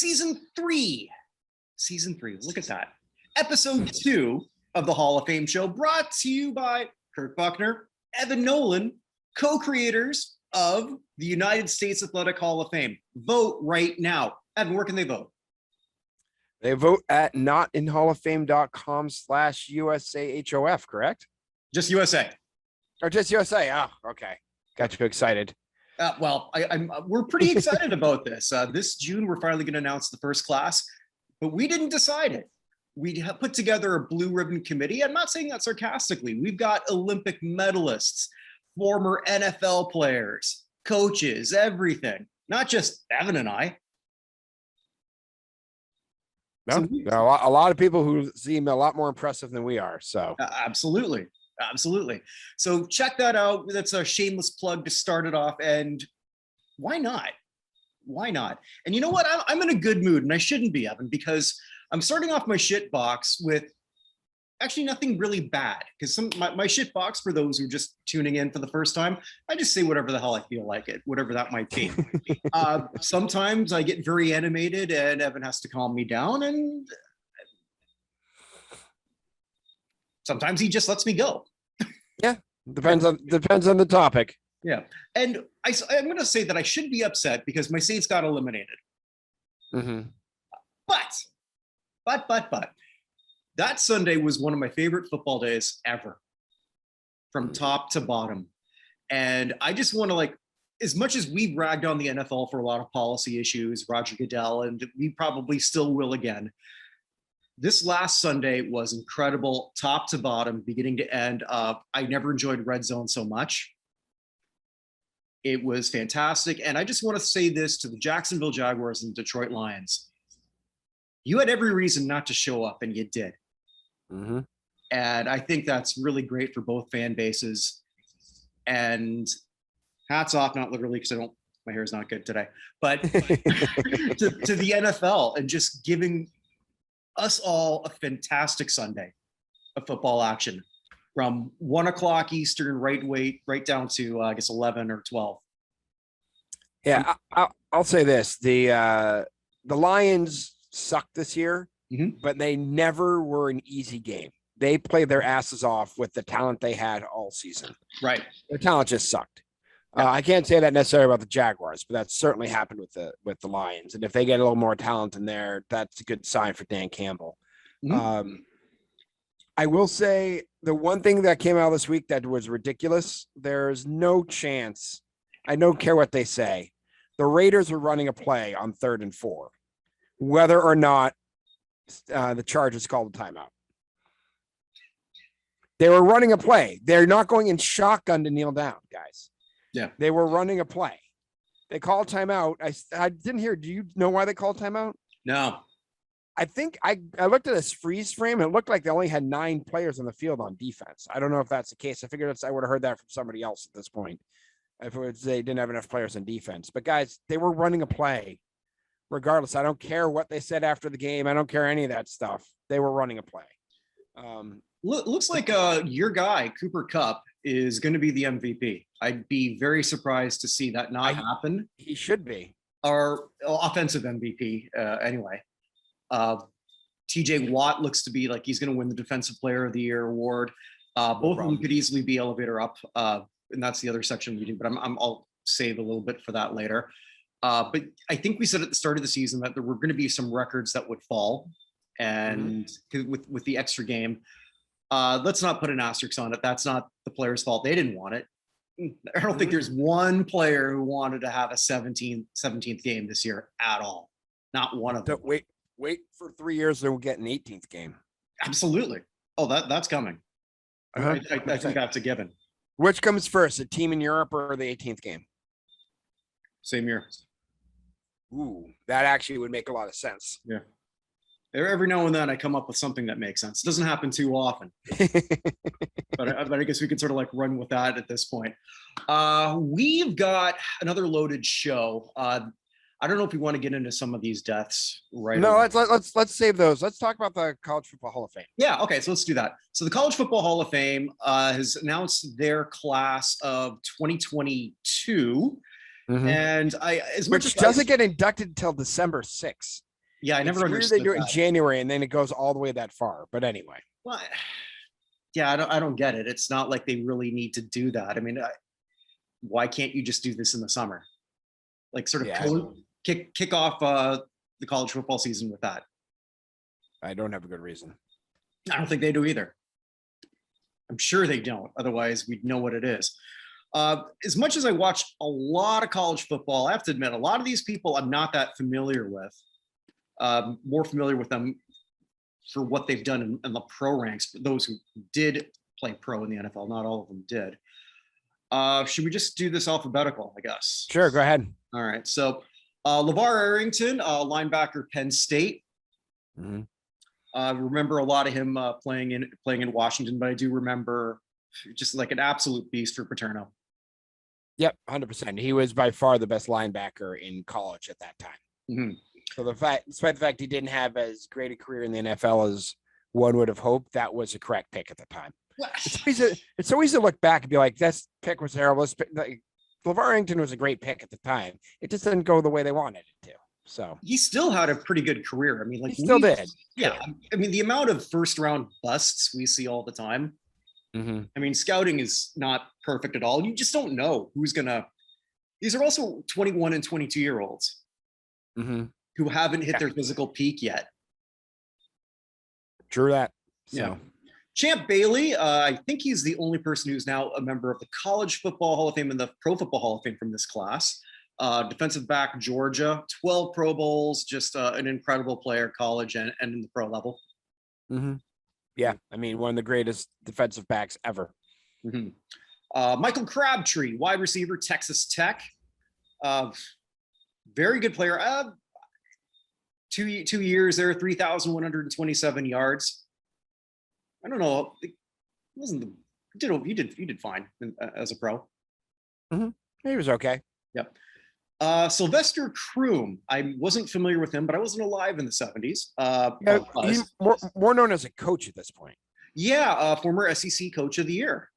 Season 3. Season 3. Look at that. Episode 2 of the Hall of Fame show, brought to you by Kirk Buchner, Evan Nolan, co-creators of the United States Athletic Hall of Fame. Vote right now. Evan, where can they vote? They vote at notinhallofame.com/USAHOF, correct? Just USA. Or just USA. Oh, okay. Got you excited. We're pretty excited about this. This June, we're finally going to announce the first class, but we didn't decide it. We have put together a blue ribbon committee. I'm not saying that sarcastically. We've got Olympic medalists, former NFL players, coaches, everything. Not just Evan and I. No, a lot of people who seem a lot more impressive than we are. So absolutely. So check that out. That's a shameless plug to start it off. And why not? And you know what? I'm in a good mood, and I shouldn't be, Evan, because I'm starting off my shit box with actually nothing really bad. Because my shit box, for those who are just tuning in for the first time, I just say whatever the hell I feel like it, whatever that might be. Sometimes I get very animated, and Evan has to calm me down, and sometimes he just lets me go. Yeah, depends on the topic. Yeah, and I'm going to say that I should be upset because my Saints got eliminated. Mm-hmm. But that Sunday was one of my favorite football days ever, from top to bottom. And I just want to, as much as we bragged on the NFL for a lot of policy issues, Roger Goodell, and we probably still will again, this last Sunday was incredible, top to bottom, beginning to end. I never enjoyed Red Zone so much. It was fantastic. And I just want to say this to the Jacksonville Jaguars and Detroit Lions. You had every reason not to show up, and you did. Mm-hmm. And I think that's really great for both fan bases. And hats off, not literally, because my hair is not good today, but to the NFL and just giving us all a fantastic Sunday of football action from 1 o'clock Eastern right down to I guess 11 or 12. Yeah, I'll say this: the Lions sucked this year, mm-hmm. but they never were an easy game. They played their asses off with the talent they had all season. Right, their talent just sucked. Yeah. I can't say that necessarily about the Jaguars, but that certainly happened with the Lions. And if they get a little more talent in there, that's a good sign for Dan Campbell. Mm-hmm. I will say the one thing that came out this week that was ridiculous, there's no chance. I don't care what they say. The Raiders were running a play on 3rd and 4, whether or not the Chargers called a timeout. They were running a play. They're not going in shotgun to kneel down, guys. Yeah. They were running a play. They called timeout. I didn't hear. Do you know why they called timeout? No. I think I looked at this freeze frame. And it looked like they only had 9 players on the field on defense. I don't know if that's the case. I figured I would have heard that from somebody else at this point. If it was, they didn't have enough players on defense. But guys, they were running a play. Regardless, I don't care what they said after the game. I don't care any of that stuff. They were running a play. Looks like your guy, Cooper Kupp, is going to be the MVP. I'd be very surprised to see that not happen. He should be. Our offensive MVP, anyway. TJ Watt looks to be like he's going to win the Defensive Player of the Year award. Both of them could easily be elevator up, and that's the other section we do. But I'll save a little bit for that later. But I think we said at the start of the season that there were going to be some records that would fall, and with the extra game. Let's not put an asterisk on it. That's not the player's fault. They didn't want it. I don't think there's one player who wanted to have a 17th game this year at all. Not one of them. Wait for 3 years, then we'll get an 18th game. Absolutely. Oh, that's coming. I think that's a given. Which comes first, a team in Europe or the 18th game? Same year. Ooh, that actually would make a lot of sense. Yeah. Every now and then I come up with something that makes sense. It doesn't happen too often. but I guess we can sort of run with that at this point. We've got another loaded show. I don't know if we want to get into some of these deaths right No, away. let's save those. Let's talk about the College Football Hall of Fame. Yeah, okay, so let's do that. So the College Football Hall of Fame has announced their class of 2022. Mm-hmm. And which doesn't get inducted until December 6th. Yeah, I never It's weird understood they do it in that. January and then it goes all the way that far. But anyway, Well, yeah, I don't get it. It's not like they really need to do that. I mean, why can't you just do this in the summer? Like sort of yeah, kick off the college football season with that. I don't have a good reason. I don't think they do either. I'm sure they don't. Otherwise, we'd know what it is. As much as I watch a lot of college football, I have to admit, a lot of these people I'm not that familiar with. More familiar with them for what they've done in the pro ranks. For those who did play pro in the NFL, not all of them did. Should we just do this alphabetical, I guess? Sure, go ahead. All right. So LeVar Arrington, linebacker, Penn State. Mhm. Remember a lot of him playing in Washington, but I do remember just like an absolute beast for Paterno. Yep, 100%. He was by far the best linebacker in college at that time. Mhm. So despite the fact he didn't have as great a career in the NFL as one would have hoped, that was a correct pick at the time. It's so easy to look back and be like, "This pick was terrible." LeVar Arrington was a great pick at the time. It just didn't go the way they wanted it to. So He still had a pretty good career. I mean, like he still did. Yeah, I mean, the amount of first round busts we see all the time. Mm-hmm. I mean, scouting is not perfect at all. You just don't know who's gonna. These are also 21 and 22-year-olds Mm-hmm. who haven't hit their physical peak yet. True that. So. Yeah. Champ Bailey, I think he's the only person who's now a member of the College Football Hall of Fame and the Pro Football Hall of Fame from this class. Defensive back, Georgia, 12 Pro Bowls, just an incredible player, college and in the pro level. Mm-hmm. Yeah, I mean, one of the greatest defensive backs ever. Mm-hmm. Michael Crabtree, wide receiver, Texas Tech. Very good player. 2 years there, 3,127 yards. I don't know. It wasn't the you did fine as a pro. Mm-hmm. He was okay. Yep. Sylvester Kroom. I wasn't familiar with him, but I wasn't alive in the 70s. Yeah, he's more known as a coach at this point. Yeah, former SEC Coach of the Year.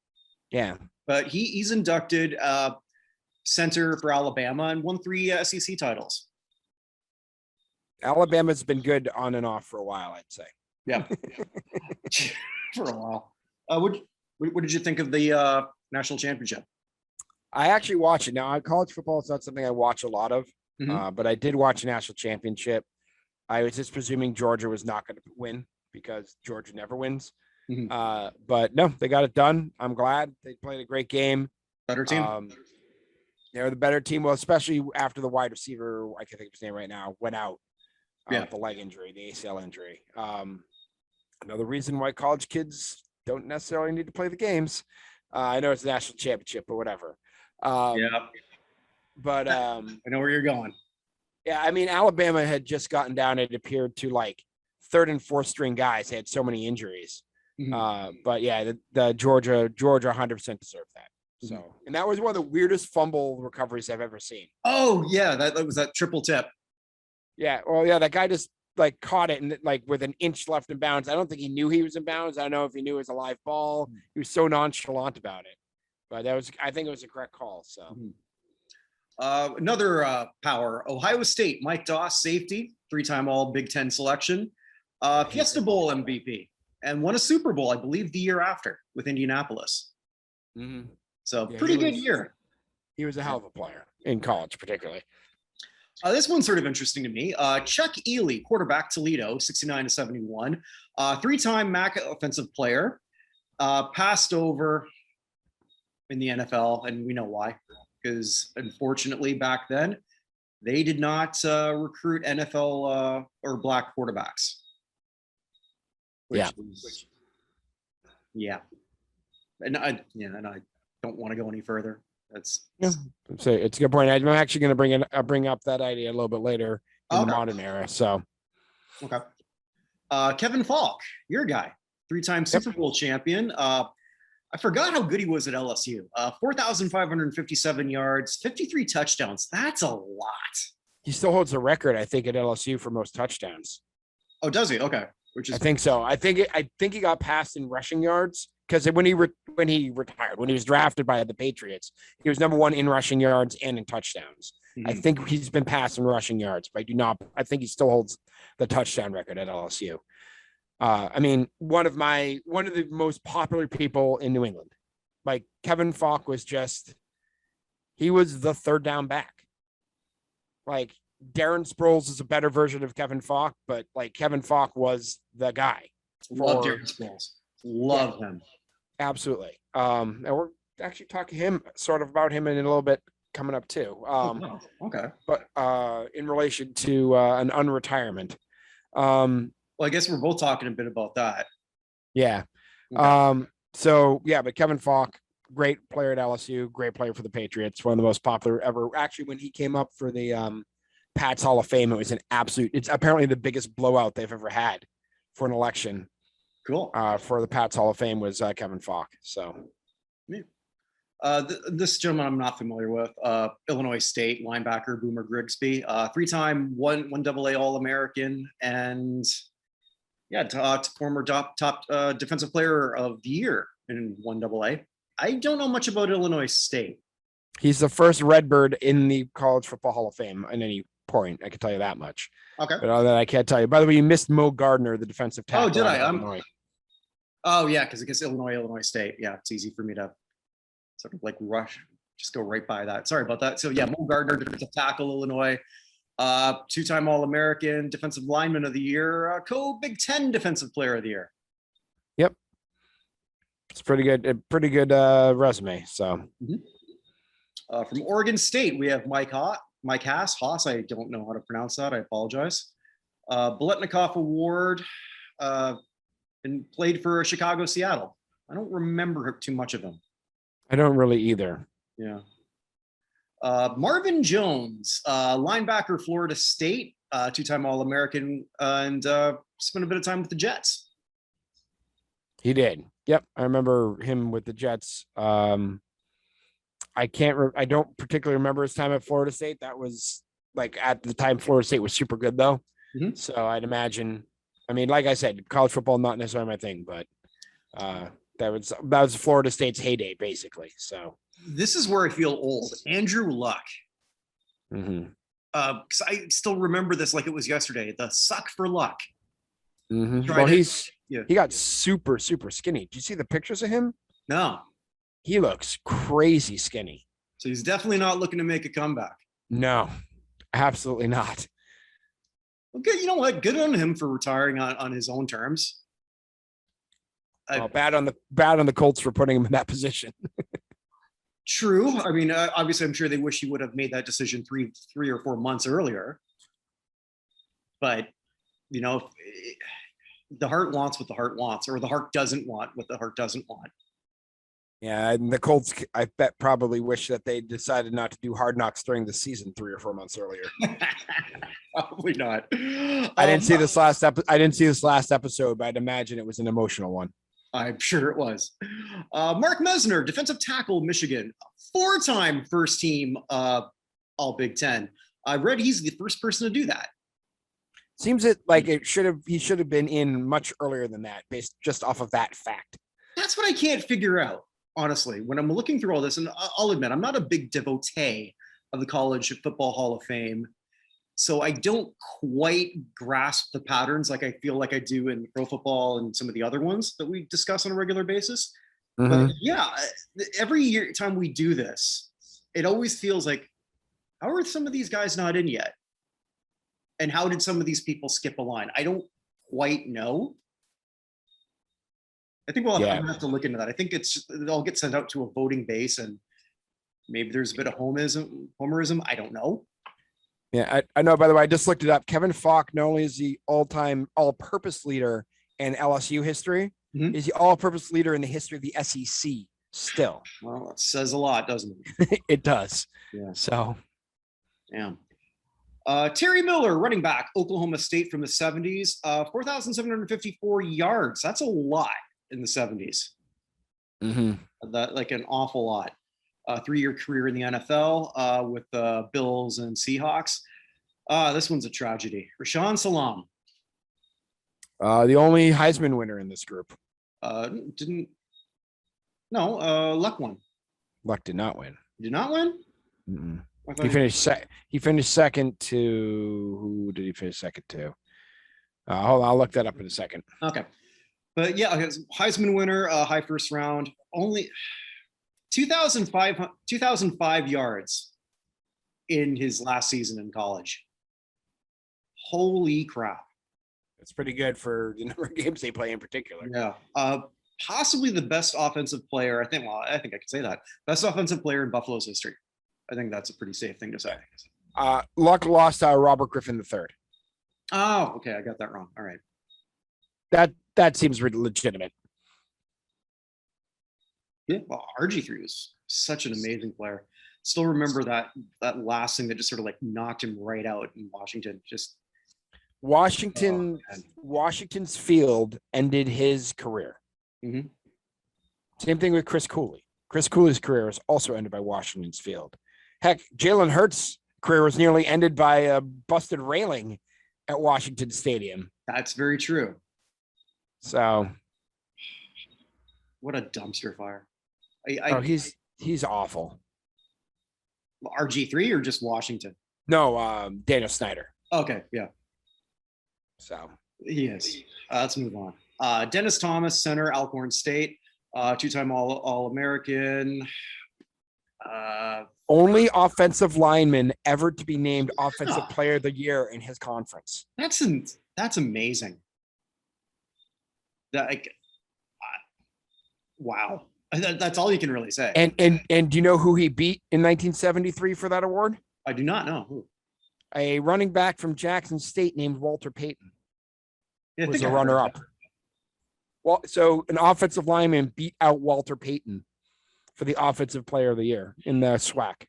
Yeah. But he's inducted center for Alabama and won 3 SEC titles. Alabama's been good on and off for a while, I'd say. Yeah. For a while. What did you think of the national championship? I actually watch it now. College football is not something I watch a lot of, but I did watch a national championship. I was just presuming Georgia was not going to win because Georgia never wins. Mm-hmm. But no, they got it done. I'm glad they played a great game. Better team. They're the better team. Well, especially after the wide receiver, I can't think of his name right now, went out with the leg injury, the ACL injury. Another reason why college kids don't necessarily need to play the games. I know it's a national championship, but whatever. But I know where you're going. Yeah, I mean, Alabama had just gotten down. It appeared to like third and fourth string guys. They had so many injuries. Mm-hmm. But yeah, the Georgia 100% deserved that. So, and that was one of the weirdest fumble recoveries I've ever seen. Oh yeah, that was that triple tip. Yeah, well, yeah, that guy just like caught it and like with an inch left in bounds. I don't think he knew he was in bounds. I don't know if he knew it was a live ball. He was so nonchalant about it. But I think it was a correct call. So another power, Ohio State, Mike Doss, safety, 3-time All Big Ten selection, Fiesta Bowl MVP, and won a Super Bowl, I believe, the year after with Indianapolis. Mm-hmm. So pretty good year. He was a hell of a player in college, particularly. This one's sort of interesting to me. Chuck Ely, quarterback, Toledo, 69-71, 3-time MAC offensive player, passed over in the NFL, and we know why, because unfortunately back then they did not recruit NFL or black quarterbacks. And I don't want to go any further. It's a good point. I'm actually going to bring up that idea a little bit later in the modern era. So, okay. Kevin Falk, your guy, 3-time Super Bowl champion. I forgot how good he was at LSU. 4,557 yards, 53 touchdowns. That's a lot. He still holds the record, I think, at LSU for most touchdowns. Oh, does he? Okay. I think so. I think he got passed in rushing yards because when he retired, when he was drafted by the Patriots, he was number 1 in rushing yards and in touchdowns. I think he's been passed in rushing yards, but I think he still holds the touchdown record at LSU. I mean, one of the most popular people in New England, like Kevin Falk he was the third down back. Like Darren Sproles is a better version of Kevin Falk, but like Kevin Falk was the guy. Love Darren Sproles. Love him. Absolutely. And we're actually talking about him in a little bit coming up too. Okay. But in relation to an unretirement. Well, I guess we're both talking a bit about that. Yeah. Okay. But Kevin Falk, great player at LSU, great player for the Patriots, one of the most popular ever. Actually, when he came up for the Pats Hall of Fame, it's apparently the biggest blowout they've ever had for an election. Cool. For the Pats Hall of Fame was Kevin Falk. So, this gentleman I'm not familiar with. Illinois State linebacker Boomer Grigsby, 3-time one AA All-American, and former top defensive player of the year in 1AA. I don't know much about Illinois State. He's the first Redbird in the College Football Hall of Fame at any point. I can tell you that much. Okay. But other than that, I can't tell you. By the way, you missed Mo Gardner, the defensive tackle. Oh, did I? Oh, yeah, because I guess Illinois State. Yeah, it's easy for me to sort of like just go right by that. Sorry about that. So, yeah, Mo Gardner, defensive tackle, Illinois. 2-time All-American, defensive lineman of the year, co-Big Ten defensive player of the year. Yep. It's pretty good resume. So, from Oregon State, we have Mike Haas. I don't know how to pronounce that. I apologize. Biletnikoff Award, and played for Chicago, Seattle. I don't remember too much of him. I don't really either. Yeah. Marvin Jones, linebacker, Florida State, 2-time All-American, and spent a bit of time with the Jets. He did. Yep, I remember him with the Jets. I don't particularly remember his time at Florida State. That was like at the time Florida State was super good though. So I'd imagine. I mean, like I said, college football not necessarily my thing, but that was Florida State's heyday basically. So this is where I feel old. Andrew Luck. Because I still remember this like it was yesterday. The suck for luck. Well, he got super, super skinny. Did you see the pictures of him? No. He looks crazy skinny. So he's definitely not looking to make a comeback. No, absolutely not. Okay, you know what? Good on him for retiring on his own terms. Bad on the Colts for putting him in that position. True. I mean, obviously, I'm sure they wish he would have made that decision three or 4 months earlier. But you know, the heart wants what the heart wants, or the heart doesn't want what the heart doesn't want. Yeah, and the Colts, I bet, probably wish that they decided not to do Hard Knocks during the season 3 or 4 months earlier. Probably not. I didn't see this last episode, but I'd imagine it was an emotional one. I'm sure it was. Mark Mesner, defensive tackle, Michigan, 4-time first team All Big Ten. I read he's the first person to do that. Seems he should have been in much earlier than that, based just off of that fact. That's what I can't figure out, honestly, when I'm looking through all this. And I'll admit, I'm not a big devotee of the College Football Hall of Fame. So I don't quite grasp the patterns like I feel like I do in pro football and some of the other ones that we discuss on a regular basis. But yeah, every time we do this, it always feels like, how are some of these guys not in yet? And how did some of these people skip a line? I don't quite know. I think I'm gonna have to look into that. I think it'll get sent out to a voting base, and maybe there's a bit of homerism. I don't know. Yeah, I know. By the way, I just looked it up. Kevin Falk not only is the all-time all-purpose leader in LSU history, is the all-purpose leader in the history of the SEC still. Well, it says a lot, doesn't it? It does. Yeah. So, yeah. Terry Miller, running back, Oklahoma State from the 70s, 4,754 yards. That's a lot in the 70s. That like an awful lot. 3-year career in the NFL with the Bills and Seahawks. This one's a tragedy. Rashaan Salam. The only Heisman winner in this group. Luck won. Luck did not win. Did not win? I thought He finished he finished second to who did he finish second to? Hold on, I'll look that up in a second. Okay. But yeah, okay, Heisman winner, high first round, only 2005 yards in his last season in college. Holy crap. It's pretty good for the number of games they play in particular. Yeah. Possibly the best offensive player. I think I could say that. Best offensive player in Buffalo's history. I think that's a pretty safe thing to say. Luck lost Robert Griffin III. Oh, okay. I got that wrong. All right. That seems legitimate. Yeah. Well, RG3 was such an amazing player. Still remember that last thing that just sort of like knocked him right out in Washington. Just Washington's field ended his career. Mhm. Same thing with Chris Cooley. Chris Cooley's career was also ended by Washington's field. Heck, Jalen Hurts' career was nearly ended by a busted railing at Washington Stadium. That's very true. So, what a dumpster fire. He's awful. RG3 or just Washington? No, Daniel Snyder. Okay, yeah. So he is. Let's move on. Dennis Thomas, center, Alcorn State, two-time All-American. Only offensive lineman ever to be named Offensive Player of the Year in his conference. That's amazing. Wow. That's all you can really say. And do you know who he beat in 1973 for that award? I do not know who. A running back from Jackson State named Walter Payton. Yeah, was a runner-up. Well, so an offensive lineman beat out Walter Payton for the Offensive Player of the Year in the SWAC.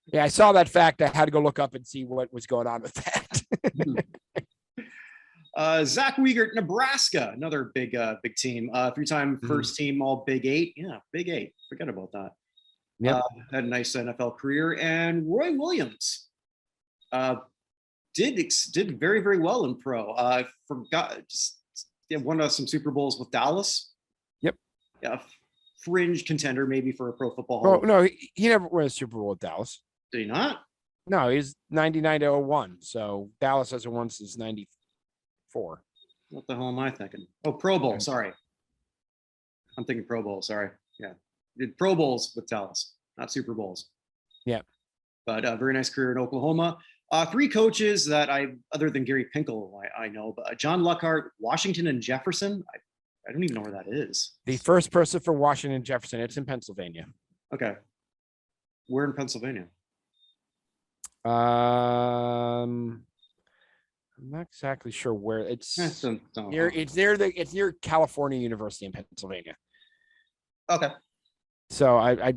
Yeah, I saw that fact. I had to go look up and see what was going on with that. Zach Wiegert, Nebraska, another big team. Three-time first team All Big Eight. Yeah, Big Eight. Forget about that. Yeah, had a nice NFL career. And Roy Williams did very, very well in pro. I forgot, won some Super Bowls with Dallas. Yep. Yeah, fringe contender maybe for a Pro Football Hall. Oh no, he never won a Super Bowl with Dallas. Did he not? No, he's 99 to 01. So Dallas hasn't won since 94. What the hell am I thinking? Oh, Pro Bowl. Sorry. I'm thinking Pro Bowl. Sorry. Yeah. Did Pro Bowls with Dallas, not Super Bowls. Yeah. But a very nice career in Oklahoma. Three coaches that other than Gary Pinkel, I know, but John Luckhart, Washington, and Jefferson. I don't even know where that is. The first person for Washington and Jefferson. It's in Pennsylvania. Okay. Where in Pennsylvania? I'm not exactly sure where it's near. It's near California University in Pennsylvania. Okay. So I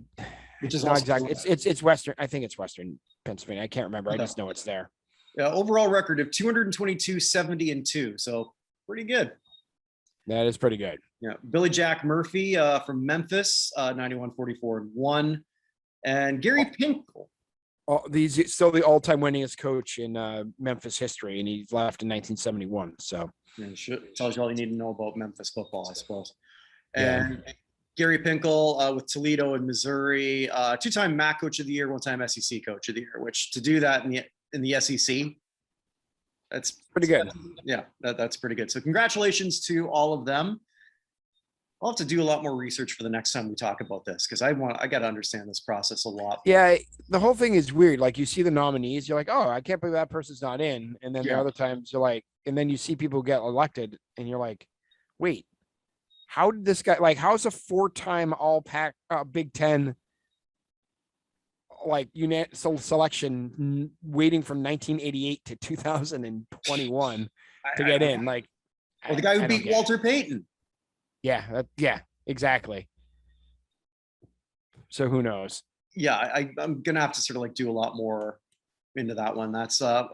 which is not exactly. It's Western. I think it's Western Pennsylvania. I can't remember. Okay. I just know it's there. Yeah. Overall record of 222, 70, and 2. So pretty good. That is pretty good. Yeah. Billy Jack Murphy from Memphis, 91, 44, and 1. And Gary Pinkel. He's still the all-time winningest coach in Memphis history, and he left in 1971. So tells you all you need to know about Memphis football, I suppose. And Gary Pinkel with Toledo and Missouri, two-time MAC Coach of the Year, one-time SEC Coach of the Year. Which to do that in the SEC, that's pretty good. Yeah, that's pretty good. So congratulations to all of them. I'll have to do a lot more research for the next time we talk about this because I got to understand this process a lot. Yeah, the whole thing is weird. Like you see the nominees, you're like, oh, I can't believe that person's not in. And then the other times you're like, and then you see people get elected and you're like, wait, how did this guy, like, how's a 4-time all-pack Big Ten like unit selection waiting from 1988 to 2021 to get in? Like, well, the guy who beat Walter Payton. Yeah, exactly. So who knows? Yeah, I'm gonna have to sort of like do a lot more into that one. That's a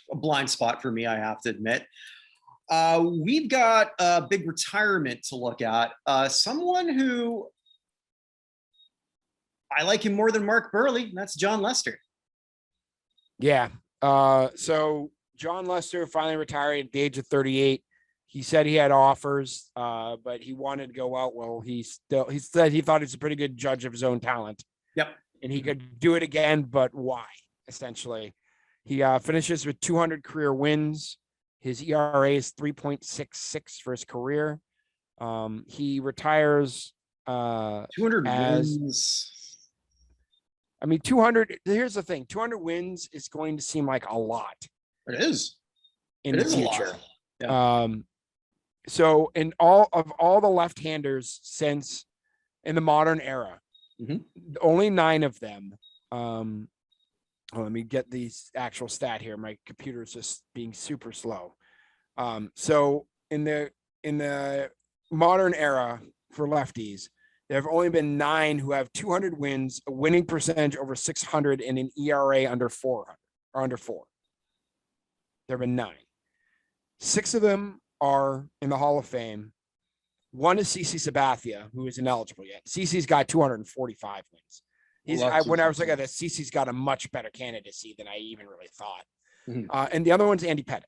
blind spot for me, I have to admit. We've got a big retirement to look at. Someone who I like him more than Mark Burley, and that's John Lester. Yeah. So John Lester finally retired at the age of 38. He said he had offers, but he wanted to go out. Well, he said he thought he's a pretty good judge of his own talent. Yep. And he could do it again, but why? Essentially, he finishes with 200 career wins. His ERA is 3.66 for his career. He retires 200 wins. 200. Here's the thing: 200 wins is going to seem like a lot. It is. In the future. Yeah. So in all the left-handers since in the modern era, only 9 of them. Let me get the actual stat here. My computer is just being super slow. So in the modern era for lefties, there have only been 9 who have 200 wins, a winning percentage over 600, and an ERA under 400 or under 4. There have been 9. 6 of them are in the Hall of Fame. One is CC Sabathia, who isn't eligible yet. CC's got 245 wins. When I was looking at this, CC's got a much better candidacy than I even really thought. And the other one's Andy Pettitte,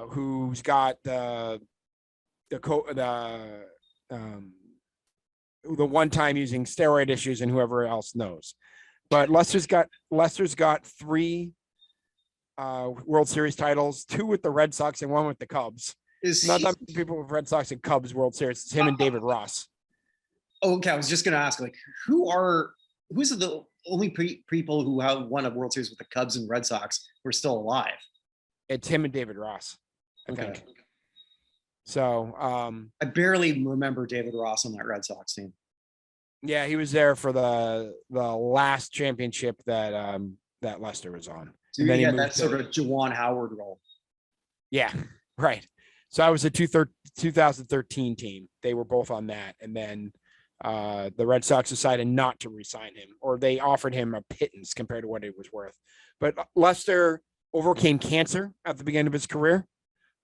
who's got the one time using steroid issues and whoever else knows. But Lester's got 3 World Series titles, 2 with the Red Sox and 1 with the Cubs. Not that many people with Red Sox and Cubs World Series. It's him and David Ross. Okay, I was just going to ask, like, who's the only people who have won a World Series with the Cubs and Red Sox who are still alive? It's him and David Ross, I think. So I barely remember David Ross on that Red Sox team. Yeah, he was there for the last championship that that Lester was on. So he had that sort of Juwan Howard role. Yeah, right. So I was a 2013 team. They were both on that. And then the Red Sox decided not to re-sign him, or they offered him a pittance compared to what it was worth. But Lester overcame cancer at the beginning of his career,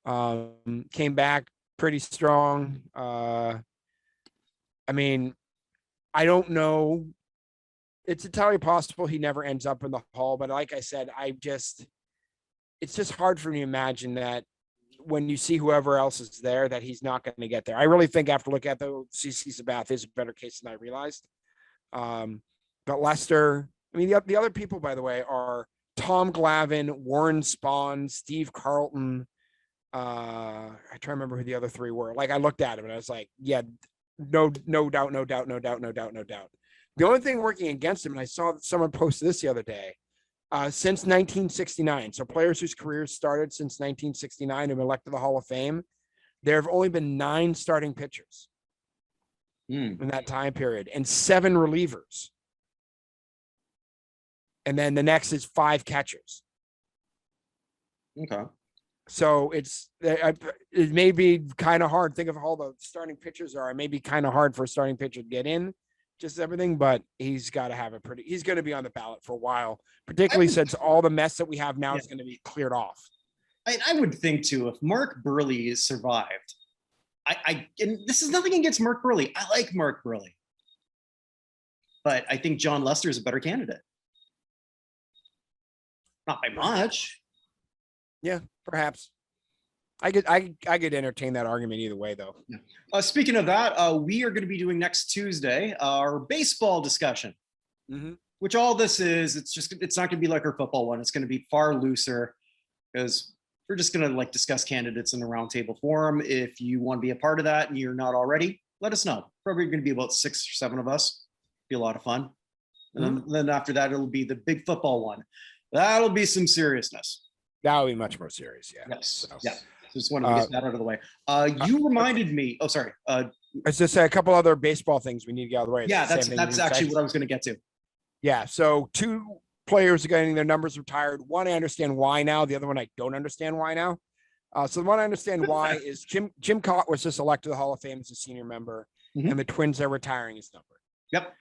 came back pretty strong. I don't know. It's entirely possible he never ends up in the Hall, but like I said, it's just hard for me to imagine that when you see whoever else is there, that he's not going to get there. I really think after looking at the CC Sabathia is a better case than I realized. But Lester, the other people, by the way, are Tom Glavine, Warren Spahn, Steve Carlton. I try to remember who the other 3 were. Like, I looked at him and I was like, yeah, no doubt. The only thing working against him, and I saw someone posted this the other day, since 1969, so players whose careers started since 1969 have been elected to the Hall of Fame, there have only been 9 starting pitchers in that time period and 7 relievers. And then the next is 5 catchers. Okay. So it may be kind of hard. Think of all the starting pitchers are. It may be kind of hard for a starting pitcher to get in, just everything, but he's got to have he's going to be on the ballot for a while, particularly since all the mess that we have now is going to be cleared off. I would think too, if Mark Burley has survived, and this is nothing against Mark Burley. I like Mark Burley, but I think John Lester is a better candidate. Not by much. Yeah, perhaps. I could entertain that argument either way, though. Yeah. Speaking of that, we are going to be doing next Tuesday our baseball discussion, which all this is, it's not going to be like our football one. It's going to be far looser because we're just going to like discuss candidates in the roundtable forum. If you want to be a part of that and you're not already, let us know. Probably going to be about 6 or 7 of us. Be a lot of fun. And then after that, it'll be the big football one. That'll be some seriousness. That'll be much more serious. Yeah. Yes. So. Yeah. Just wanted to get that out of the way. You reminded me. Oh, sorry. I was just say a couple other baseball things we need to get out of the way. Yeah, that's actually what I was going to get to. Yeah. So 2 players are getting their numbers retired. One, I understand why now. The other one, I don't understand why now. So the one I understand why is Jim Cott was just elected to the Hall of Fame as a senior member, and the Twins are retiring his number. Yep.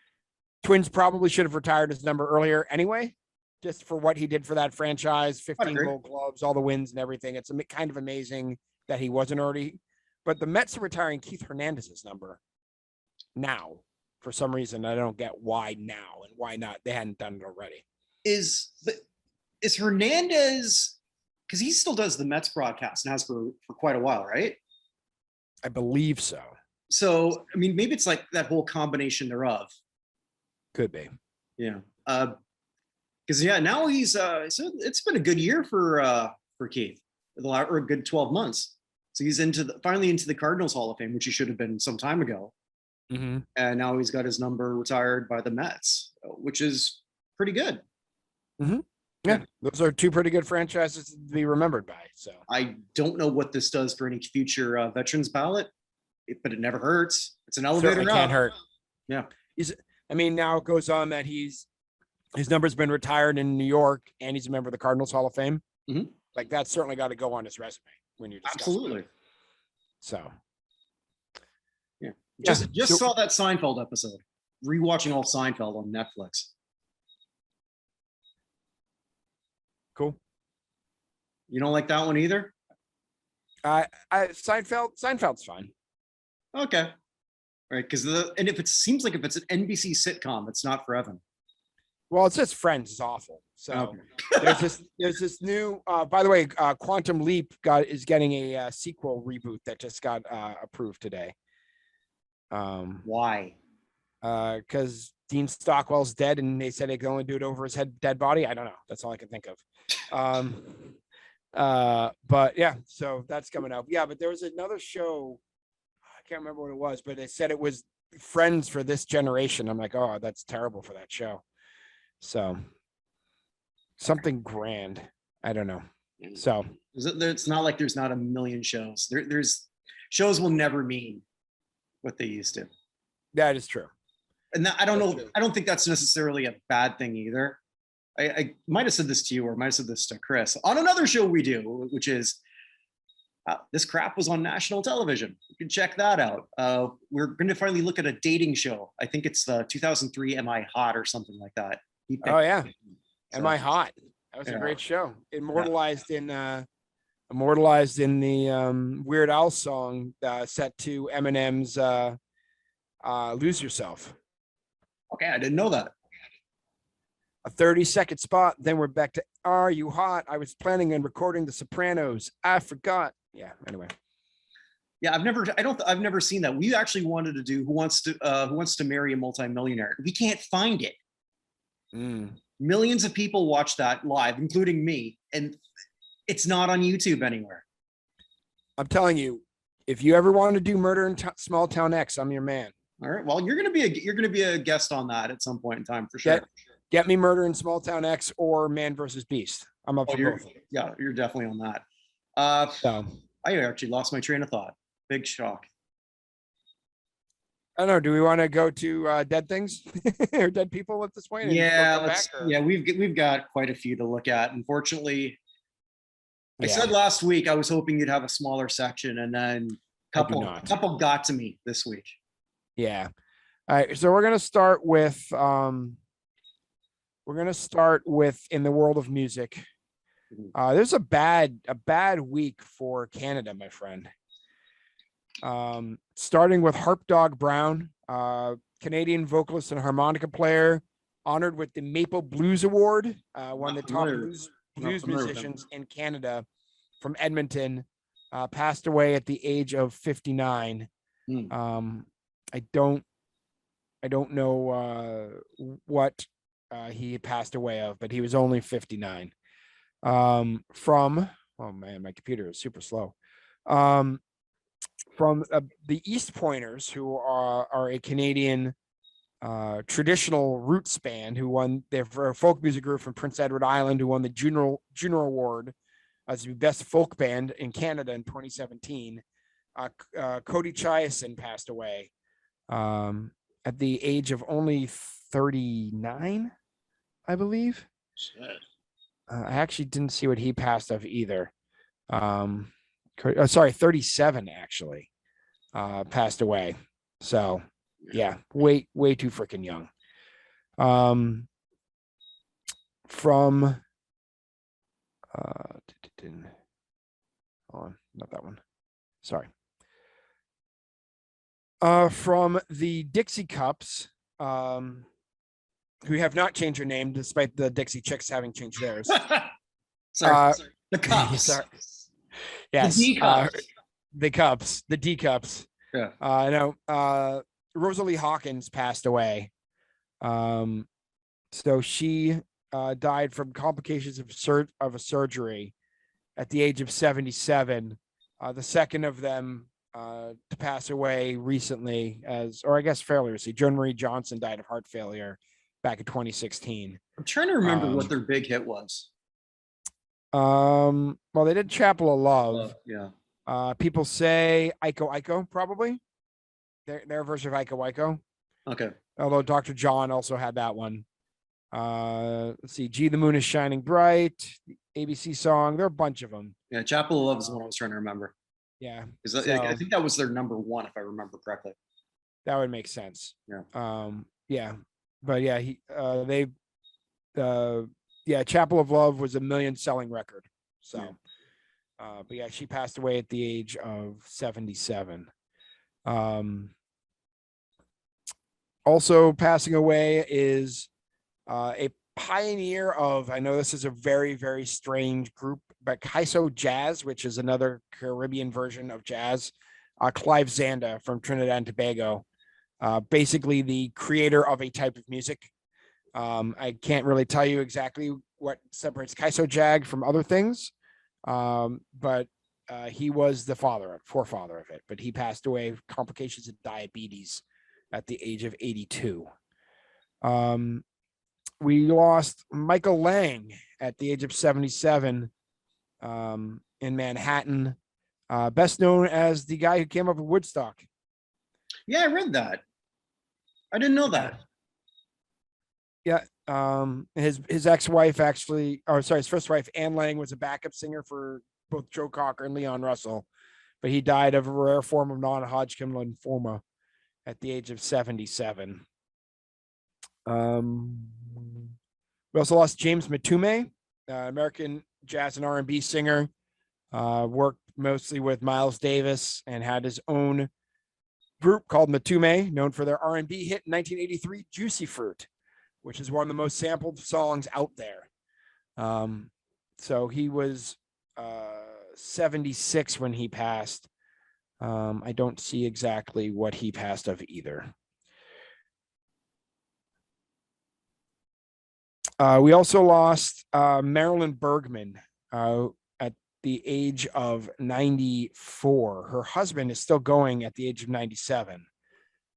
Twins probably should have retired his number earlier anyway, just for what he did for that franchise, 15 Gold Gloves, all the wins and everything. It's kind of amazing that he wasn't already. But the Mets are retiring Keith Hernandez's number now for some reason. I don't get why now and why not. They hadn't done it already. Is Hernandez because he still does the Mets broadcast and has for quite a while, right? I believe so. So, I mean, maybe it's like that whole combination thereof. Could be. Yeah. Because now he's so it's been a good year for Keith, or a good 12 months. So he's finally into the Cardinals Hall of Fame, which he should have been some time ago. Mm-hmm. And now he's got his number retired by the Mets, which is pretty good. Mm-hmm. Yeah, those are two pretty good franchises to be remembered by. So I don't know what this does for any future veterans ballot, but it never hurts. It's an elevator. Certainly can't hurt. Yeah. Now it goes on that his number's been retired in New York, and he's a member of the Cardinals Hall of Fame. Mm-hmm. Like that's certainly got to go on his resume when you discuss absolutely. It. So, yeah, just saw that Seinfeld episode. Rewatching all Seinfeld on Netflix. Cool. You don't like that one either? Seinfeld's fine. Okay. Right, because if it seems like if it's an NBC sitcom, it's not for Evan. Well, it's just Friends is awful. So there's this new. By the way, Quantum Leap is getting a sequel reboot that just got approved today. Why? Because Dean Stockwell's dead, and they said they can only do it over his dead body. I don't know. That's all I can think of. But yeah, so that's coming out. Yeah, but there was another show. I can't remember what it was, but they said it was Friends for this generation. I'm like, oh, that's terrible for that show. So something grand. I don't know. So it's not like there's not a million shows. There's shows will never mean what they used to. That is true. And I don't know. I don't think that's necessarily a bad thing either. I might have said this to you, or might have said this to Chris on another show we do, which is this crap was on national television. You can check that out. We're going to finally look at a dating show. I think it's 2003 Am I Hot or something like that. Oh yeah, Am I Hot? That was a great show. Immortalized in the Weird Al song set to Eminem's Lose Yourself. Okay, I didn't know that. A 30-second spot, then we're back to Are You Hot? I was planning on recording The Sopranos. I forgot. Yeah, anyway. Yeah, I've never seen that. We actually wanted to do Who Wants to Marry a Multimillionaire. We can't find it. Millions of people watch that live, including me, and it's not on YouTube anywhere. I'm telling you, if you ever want to do Murder in Small Town X, I'm your man. All right. Well, you're gonna be a guest on that at some point in time for sure. Get me Murder in Small Town X or Man versus Beast. I'm up for both. Yeah, you're definitely on that. I actually lost my train of thought. Big shock. I don't know. Do we want to go to dead things or dead people at this point? Yeah, we've got quite a few to look at. Unfortunately, I said last week I was hoping you'd have a smaller section, and then couple got to me this week. Yeah. All right. So we're gonna start with in the world of music. There's a bad week for Canada, my friend. Starting with Harp Dog Brown, Canadian vocalist and harmonica player, honored with the Maple Blues Award, one of the top blues musicians in Canada from Edmonton, passed away at the age of 59. I don't know what he passed away of, but he was only 59. Oh man, my computer is super slow. From the East Pointers, who are a Canadian traditional roots band, who won their folk music group from Prince Edward Island, who won the Juno Award as the best folk band in Canada in 2017. Cody Chiasson passed away at the age of only 39, I believe. Shit. I actually didn't see what he passed of either. 37 actually passed away. So yeah, way too freaking young. From hold on, not that one. Sorry. From the Dixie Cups, who have not changed their name despite the Dixie Chicks having changed theirs. Sorry. The cups. Sorry. The Yes. D cups. The D cups. Yeah. Rosalie Hawkins passed away. So she died from complications of a surgery at the age of 77. The second of them to pass away recently, or I guess fairly recently. Joan Marie Johnson died of heart failure back in 2016. I'm trying to remember what their big hit was. Well, they did Chapel of Love. Yeah. People say Iko Iko, probably. Their version of Iko Iko. Okay. Although Dr. John also had that one. Let's see. Gee, the Moon is Shining Bright. The ABC song. There are a bunch of them. Yeah, Chapel of Love is the one I was trying to remember. Yeah. Because I think that was their number one, if I remember correctly. That would make sense. Yeah. Yeah. But yeah, Chapel of Love was a million selling record. So, but yeah, she passed away at the age of 77. Also passing away is a pioneer of, I know this is a very, very strange group, but Kaiso Jazz, which is another Caribbean version of jazz. Clive Zanda from Trinidad and Tobago, basically the creator of a type of music. I can't really tell you exactly what separates Kaiso Jag from other things, but he was the forefather of it. But he passed away of complications of diabetes at the age of 82. We lost Michael Lang at the age of 77 in Manhattan, best known as the guy who came up with Woodstock. Yeah, I read that. I didn't know that. Yeah. His ex-wife his first wife, Anne Lang, was a backup singer for both Joe Cocker and Leon Russell, but he died of a rare form of non-Hodgkin lymphoma at the age of 77. We also lost James Matume, American jazz and R&B singer, worked mostly with Miles Davis and had his own group called Matume, known for their R&B hit in 1983, Juicy Fruit, which is one of the most sampled songs out there. So he was 76 when he passed. I don't see exactly what he passed of either. We also lost Marilyn Bergman at the age of 94. Her husband is still going at the age of 97.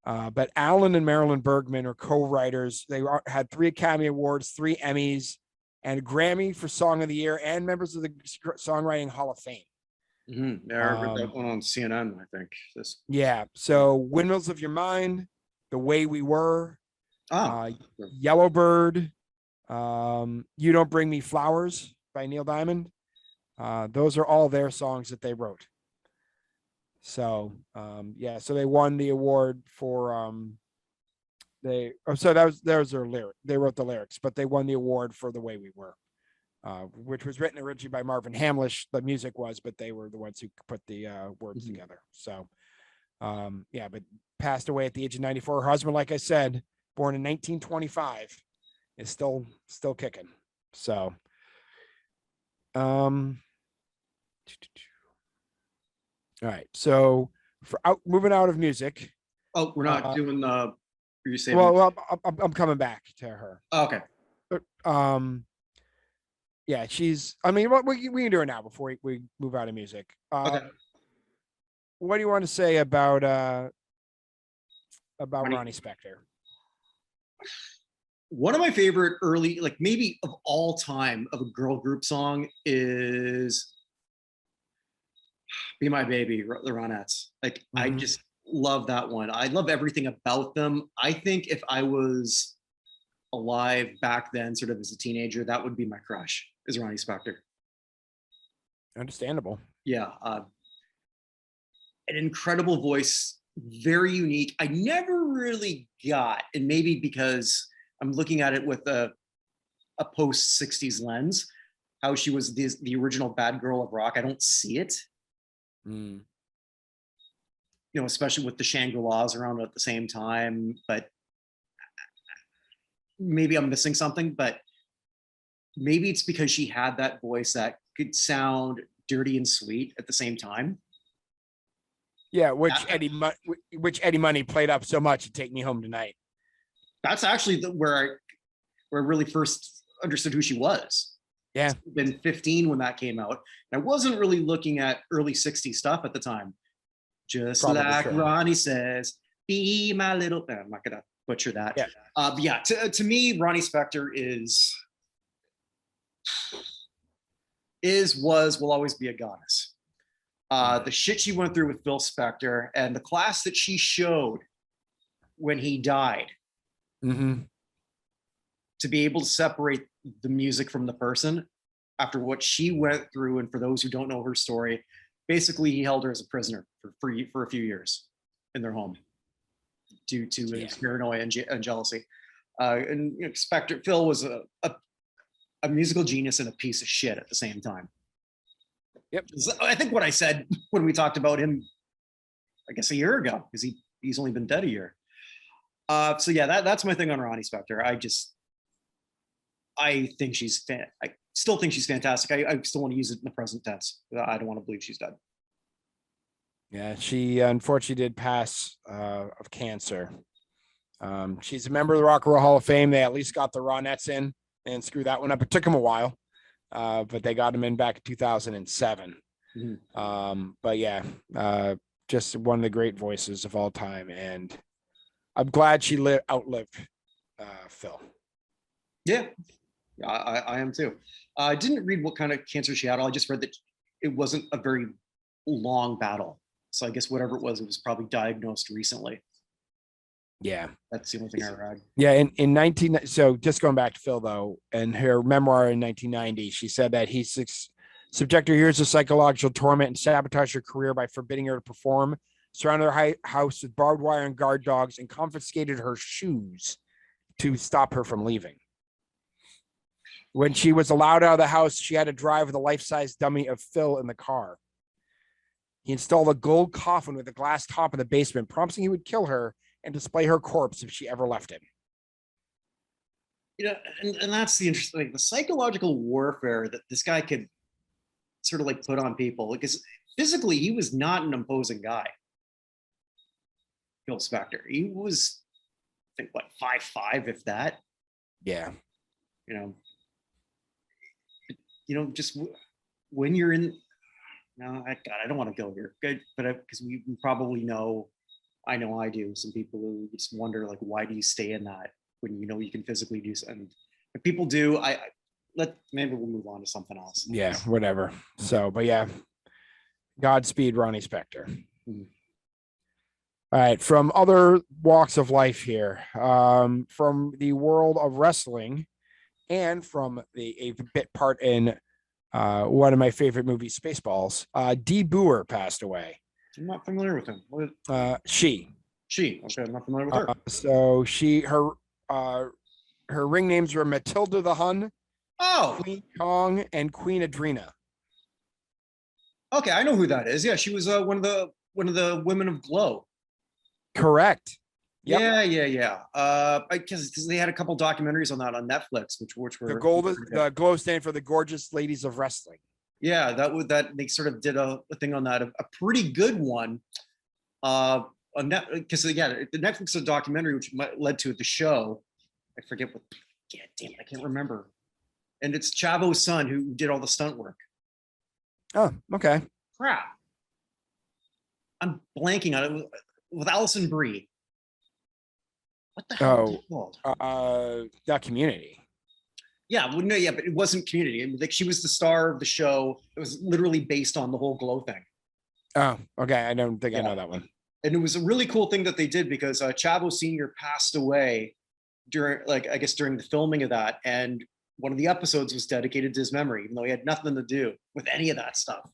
But Alan and Marilyn Bergman are co-writers. They had 3 Academy Awards, 3 Emmys, and a Grammy for Song of the Year, and members of the Songwriting Hall of Fame. Mm-hmm. Yeah, I read that one on CNN, I think. Yeah. So Windmills of Your Mind, The Way We Were, Yellowbird, You Don't Bring Me Flowers by Neil Diamond. Those are all their songs that they wrote. So so they won the award for that was their lyric. They wrote the lyrics, but they won the award for The Way We Were, which was written originally by Marvin Hamlish. The music was, but they were the ones who put the words together. So but passed away at the age of 94. Her husband, like I said, born in 1925, is still kicking. So all right. So moving out of music. Oh, we're not doing the. You saying? Well, I'm coming back to her. Oh, okay. Yeah, she's. I mean, what we can do it now before we move out of music. Okay. What do you want to say about Ronnie Spector? One of my favorite early, like maybe of all time, of a girl group song is "Be My Baby," the Ronettes. Like I just love that one. I love everything about them. I think if I was alive back then, sort of as a teenager, that would be my crush, is Ronnie Spector. Understandable. Yeah. An incredible voice, very unique. I never really got, and maybe because I'm looking at it with a post 60s lens, how she was the original bad girl of rock. I don't see it. You know, especially with the Shangri-Las around at the same time, but maybe I'm missing something, but maybe it's because she had that voice that could sound dirty and sweet at the same time. Yeah, which Eddie Money played up so much to Take Me Home Tonight. That's actually where I really first understood who she was. Yeah. I've been 15 when that came out. And I wasn't really looking at early 60s stuff at the time. Just Probably like true. Ronnie says, be my little, I'm not going to butcher that. Yeah. But yeah, to me, Ronnie Spector will always be a goddess. The shit she went through with Phil Spector and the class that she showed when he died, to be able to separate the music from the person after what she went through. And for those who don't know her story, basically he held her as a prisoner for a few years in their home due to his paranoia and jealousy. And Spector, Phil was a musical genius and a piece of shit at the same time. Yep. I think what I said when we talked about him, I guess a year ago, because he's only been dead a year. So yeah, that's my thing on Ronnie Spector. I think I still think she's fantastic. I still want to use it in the present tense. I don't want to believe she's dead. Yeah, she unfortunately did pass of cancer. She's a member of the Rock and Roll Hall of Fame. They at least got the Ronettes in and screw that one up. It took them a while, but they got them in back in 2007. But yeah, just one of the great voices of all time. And I'm glad she outlived Phil. Yeah, I am too. I didn't read what kind of cancer she had. I just read that it wasn't a very long battle. So I guess whatever it was probably diagnosed recently. Yeah. That's the only thing I read. Yeah. So just going back to Phil though, and her memoir in 1990, she said that he subjected her years of psychological torment and sabotaged her career by forbidding her to perform, surrounded her house with barbed wire and guard dogs, and confiscated her shoes to stop her from leaving. When she was allowed out of the house, she had to drive with a life-size dummy of Phil in the car. He installed a gold coffin with a glass top in the basement, promising he would kill her and display her corpse if she ever left him. And that's the interesting, the psychological warfare that this guy could sort of like put on people, because physically he was not an imposing guy. Phil Spector, he was, I think, what, 5'5", if that. Yeah. Just when you're in, no, God, I don't want to go here. Good, but because we probably know, I know I do. Some people who just wonder, like, why do you stay in that when you can physically do something? If people do, maybe we'll move on to something else. Yeah, whatever. So, but yeah, Godspeed, Ronnie Spector. All right, from other walks of life here, from the world of wrestling, and from a bit part in one of my favorite movies, Spaceballs, Dee Boer passed away. I'm not familiar with him. She. Okay, I'm not familiar with her. So her ring names were Matilda the Hun, Queen Kong, and Queen Adrena. Okay, I know who that is. Yeah, she was one of the women of Glow. Correct. Yep. Yeah. Because they had a couple documentaries on that on Netflix, which were the Glow stand for the Gorgeous Ladies of Wrestling. Yeah, that they sort of did a thing on that, a pretty good one. Because the Netflix documentary, which led to the show, I forget what. Yeah, damn, I can't remember. And it's Chavo's son who did all the stunt work. Oh, okay. Crap. I'm blanking on it with Allison Brie. What the hell is it called? That Community. Yeah, well, no, yeah, but it wasn't Community. I mean, like, she was the star of the show. It was literally based on the whole Glow thing. Oh, okay. I don't think I know that one. And it was a really cool thing that they did because Chavo Sr. passed away during the filming of that. And one of the episodes was dedicated to his memory, even though he had nothing to do with any of that stuff.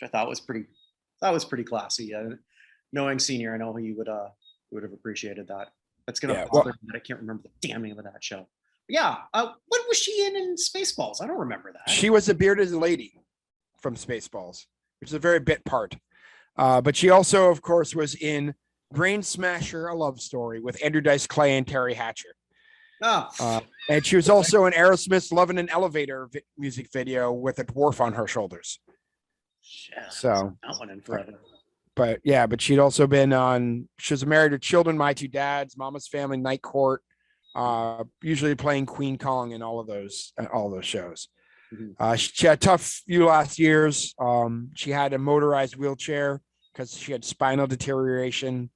Which I thought was pretty classy. Knowing Senior, I know he would have appreciated that. That's gonna bother me that I can't remember the damn name of that show. But yeah, what was she in Spaceballs? I don't remember that. She was a bearded lady from Spaceballs, which is a very bit part. But she also, of course, was in Brain Smasher, a love story with Andrew Dice Clay and Terry Hatcher. And she was also in Aerosmith's "Love in an Elevator" music video with a dwarf on her shoulders. So that one in forever. But yeah, but she'd also been on. She was married with children, My Two Dads, Mama's Family, Night Court. Usually playing Queen Kong in all those shows. She had a tough few last years. She had a motorized wheelchair because she had spinal deterioration,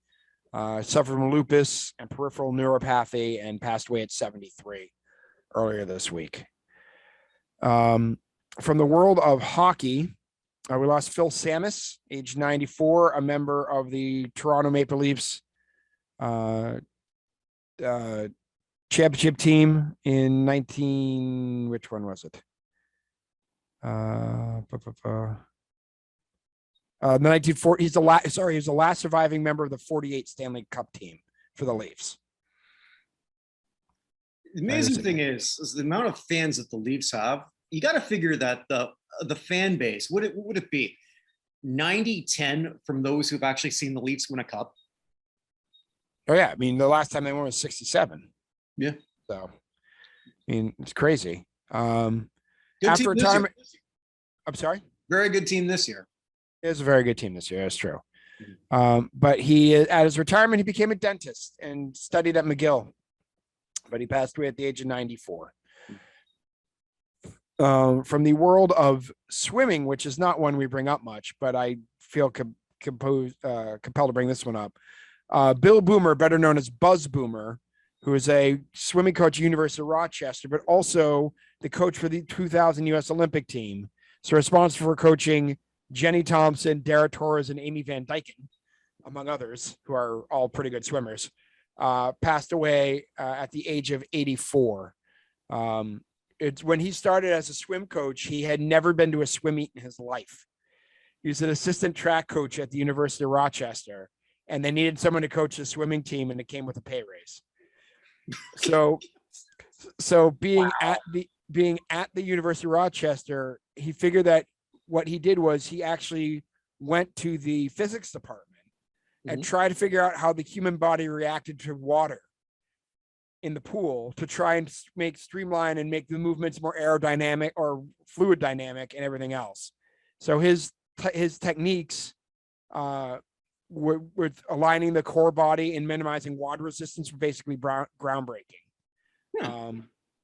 suffered from lupus and peripheral neuropathy, and passed away at 73 earlier this week. From the world of hockey, we lost Phil Samus, age 94, a member of the Toronto Maple Leafs championship team in which one was it? The 1940. He's the last surviving member of the 48 Stanley Cup team for the Leafs. The amazing thing is the amount of fans that the Leafs have. You got to figure that the fan base, would it be 90-10 from those who've actually seen the Leafs win a cup? Oh yeah, I mean the last time they won was 67. Yeah. So, I mean it's crazy. Good After retirement, I'm sorry. Very good team this year. It was a very good team this year. That's true. But at his retirement, he became a dentist and studied at McGill. But he passed away at the age of 94. From the world of swimming, which is not one we bring up much, but I feel compelled to bring this one up. Bill Boomer, better known as Buzz Boomer, who is a swimming coach at University of Rochester, but also the coach for the 2000 U.S. Olympic team. So responsible for coaching Jenny Thompson, Dara Torres, and Amy Van Dyken, among others, who are all pretty good swimmers, passed away at the age of 84. It's when he started as a swim coach, he had never been to a swim meet in his life. He was an assistant track coach at the University of Rochester, and they needed someone to coach the swimming team, and it came with a pay raise. So being at the University of Rochester, he figured that what he did was he actually went to the physics department and tried to figure out how the human body reacted to water in the pool to try and streamline and make the movements more aerodynamic or fluid dynamic and everything else. So his techniques with aligning the core body and minimizing water resistance were basically groundbreaking.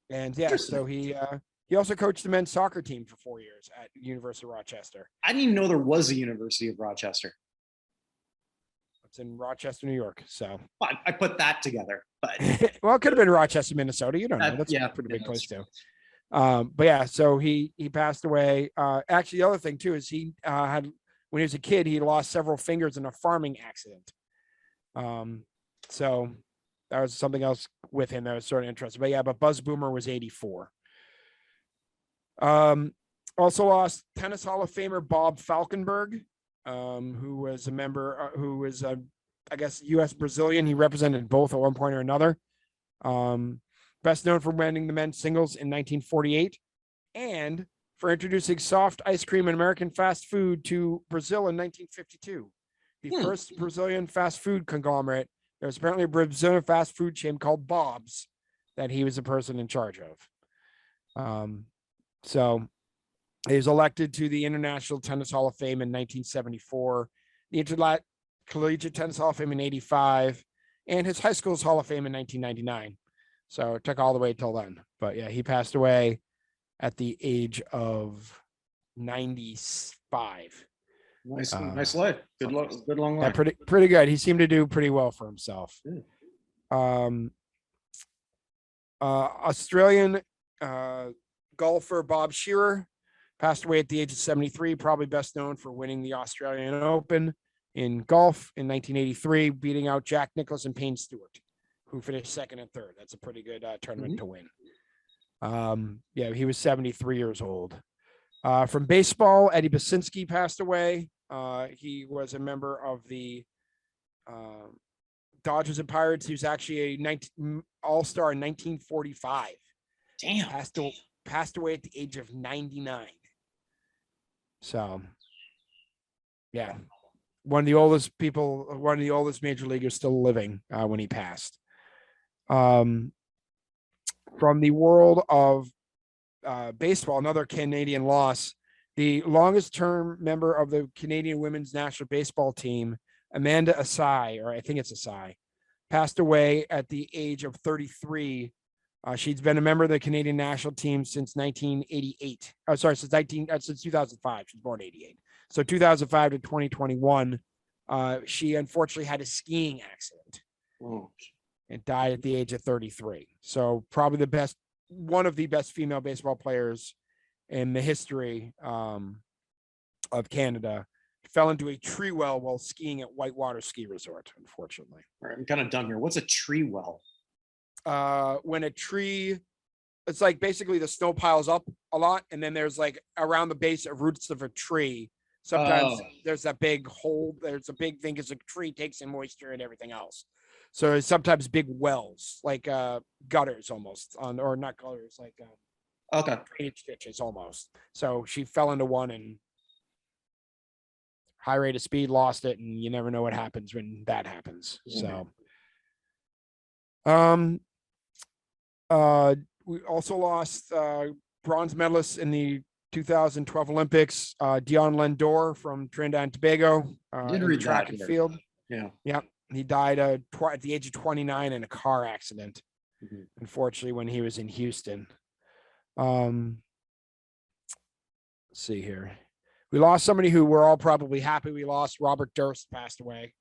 And yeah, so he also coached the men's soccer team for 4 years at University of Rochester. I didn't even know there was a University of Rochester. It's in Rochester, New York. So I put that together, but well, it could have been Rochester, Minnesota. You don't know. That's a pretty big place too. But yeah, so he passed away. Actually, the other thing too is he had, when he was a kid, he lost several fingers in a farming accident. So that was something else with him that was sort of interesting. But yeah, but Buzz Boomer was 84. Also lost Tennis Hall of Famer Bob Falkenberg, who was a member, who was, I guess, U.S. Brazilian. He represented both at one point or another. Best known for winning the men's singles in 1948 and for introducing soft ice cream and American fast food to Brazil in 1952. The first Brazilian fast food conglomerate. There was apparently a Brazilian fast food chain called Bob's that he was the person in charge of. So he was elected to the International Tennis Hall of Fame in 1974, the Intercollegiate Tennis Hall of Fame in 85, and his high school's Hall of Fame in 1999. So it took all the way till then. But yeah, he passed away at the age of 95. Nice life. Good long life. Yeah, pretty good. He seemed to do pretty well for himself. Australian golfer Bob Shearer passed away at the age of 73, probably best known for winning the Australian Open in golf in 1983, beating out Jack Nicklaus and Payne Stewart, who finished second and third. That's a pretty good tournament to win. Yeah, he was 73 years old. From baseball, Eddie Basinski passed away. He was a member of the Dodgers and Pirates. He was actually a All-Star in 1945. Damn. Passed away at the age of 99. So, yeah, one of the oldest major leaguers still living when he passed. From the world of baseball, another Canadian loss. The longest term member of the Canadian women's national baseball team, Amanda Asai, or I think it's Asai, passed away at the age of 33. She's been a member of the Canadian national team since 1988. Oh, sorry, since 2005. She's born 88. So 2005 to 2021. She unfortunately had a skiing accident and died at the age of 33. So probably one of the best female baseball players in the history of Canada. Fell into a tree well while skiing at Whitewater Ski Resort, unfortunately. All right, I'm kind of dumb here. What's a tree well? When a tree, it's like basically the snow piles up a lot, and then there's like around the base of roots of a tree. Sometimes there's a big hole. There's a big thing because a tree takes in moisture and everything else. So there's sometimes big wells, like gutters almost, or not gutters, like drainage ditches almost. So she fell into one and high rate of speed, lost it, and you never know what happens when that happens. So, we also lost bronze medalist in the 2012 Olympics, Dion Lendor from Trinidad and Tobago, Did in read track that and here. field. Yeah. He died at the age of 29 in a car accident, Mhm. unfortunately, when he was in Houston. Let's see here. We lost somebody who we're all probably happy we lost. Robert Durst passed away.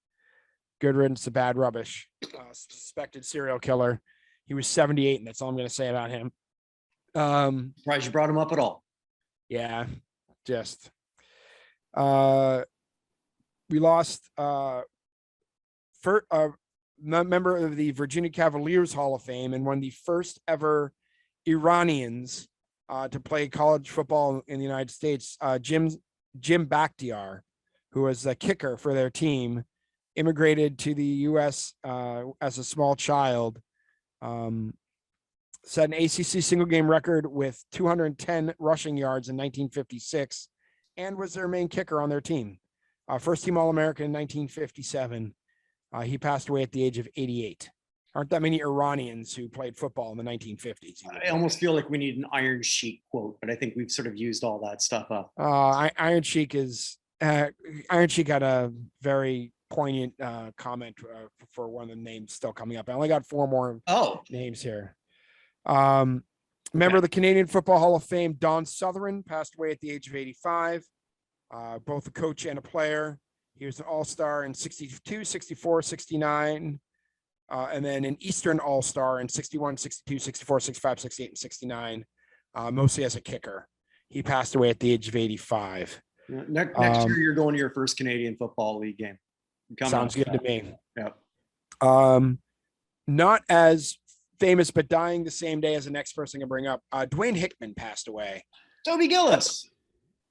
Good riddance to bad rubbish. Suspected serial killer. He was 78, and that's all I'm going to say about him. Surprised you brought him up at all. Yeah, just. We lost member of the Virginia Cavaliers Hall of Fame and one of the first ever Iranians to play college football in the United States, Jim Bakhtiar, who was a kicker for their team, immigrated to the U.S. As a small child, set an ACC single game record with 210 rushing yards in 1956, and was their main kicker on their team. First team All-American in 1957. He passed away at the age of 88. Aren't that many Iranians who played football in the 1950s? I almost feel like we need an Iron Sheik quote, but I think we've sort of used all that stuff up. Iron Sheik had a very poignant comment for one of the names still coming up. I only got 4 more names here. Member of the Canadian Football Hall of Fame, Don Sutherland, passed away at the age of 85. Both a coach and a player. He was an all-star in 62, 64, 69. And then an Eastern All-Star in 61, 62, 64, 65, 68, and 69, mostly as a kicker. He passed away at the age of 85. Next year, you're going to your first Canadian Football League game. Sounds good to me. Yep. Not as famous, but dying the same day as the next person to bring up. Dwayne Hickman passed away. Dobie Gillis.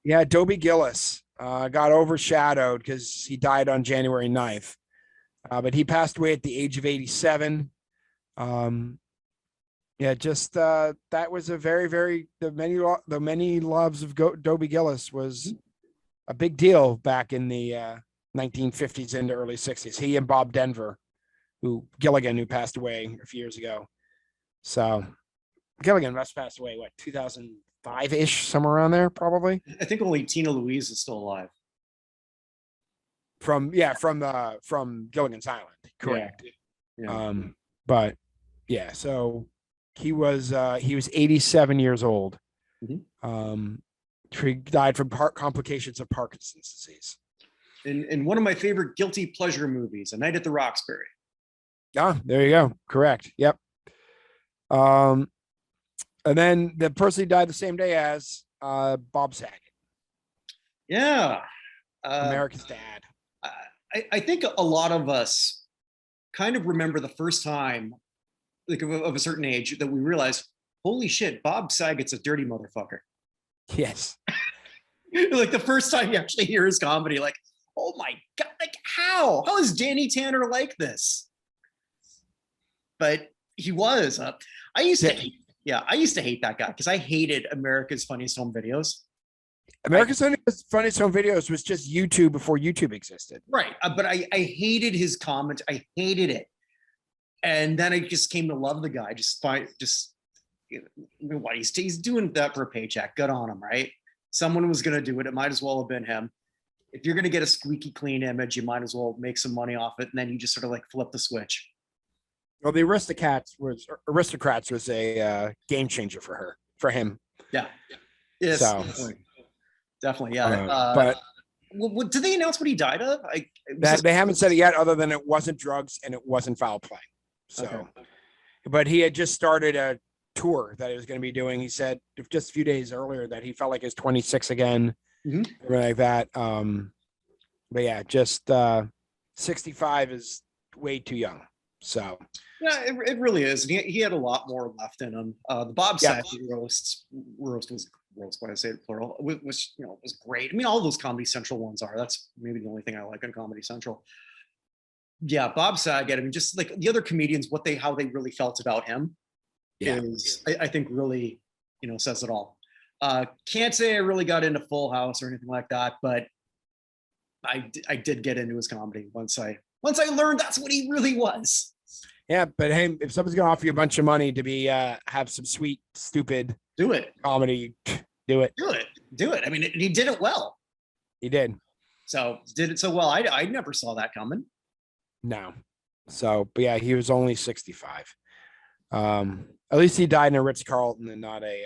Yeah, Dobie Gillis got overshadowed because he died on January 9th. But he passed away at the age of 87. That was a very the many loves of Dobie Gillis was a big deal back in the 1950s into early 60s. He and Bob Denver, Gilligan, who passed away a few years ago. So Gilligan must have passed away, 2005-ish, somewhere around there, probably. I think only Tina Louise is still alive. From Gilligan's Island, correct? Yeah. But yeah, so he was 87 years old. Mm-hmm. He died from complications of Parkinson's disease. In one of my favorite guilty pleasure movies, A Night at the Roxbury. There you go. Correct. Yep. And then the person who died the same day as Bob Saget. Yeah. America's dad. I think a lot of us kind of remember the first time, like of a certain age, that we realized, holy shit, Bob Saget's a dirty motherfucker. Yes. Like the first time you actually hear his comedy, like, oh my God, like how? How is Danny Tanner like this? But he was. I used to hate that guy because I hated America's Funniest Home Videos. America's Funniest Home Videos was just YouTube before YouTube existed. Right. But I hated his comment. I hated it. And then I just came to love the guy. what he's doing that for a paycheck. Good on him, right? Someone was going to do it. It might as well have been him. If you're going to get a squeaky clean image, you might as well make some money off it. And then you just sort of like flip the switch. Well, the Aristocrats was a game changer for him. Yeah. Yes. So, definitely. Yeah. But did they announce what he died of? They haven't said it yet, other than it wasn't drugs and it wasn't foul play. So, okay. But he had just started a tour that he was going to be doing. He said just a few days earlier that he felt like he was 26 again, like that. But yeah, just 65 is way too young. So yeah, it really is. He had a lot more left in him. The Bob Saget roast was when I say it plural, was great. I mean, all those Comedy Central ones are. That's maybe the only thing I like on Comedy Central. Yeah, Bob Saget. I mean, just like the other comedians, how they really felt about him is, I think, really, says it all. Can't say I really got into Full House or anything like that, but I did get into his comedy once I learned that's what he really was. Yeah, but hey, if someone's gonna offer you a bunch of money to be have some sweet, stupid comedy, do it. I mean, he did it well. He did. So did it so well. I never saw that coming. No. So, but yeah, he was only 65. At least he died in a Ritz-Carlton and not a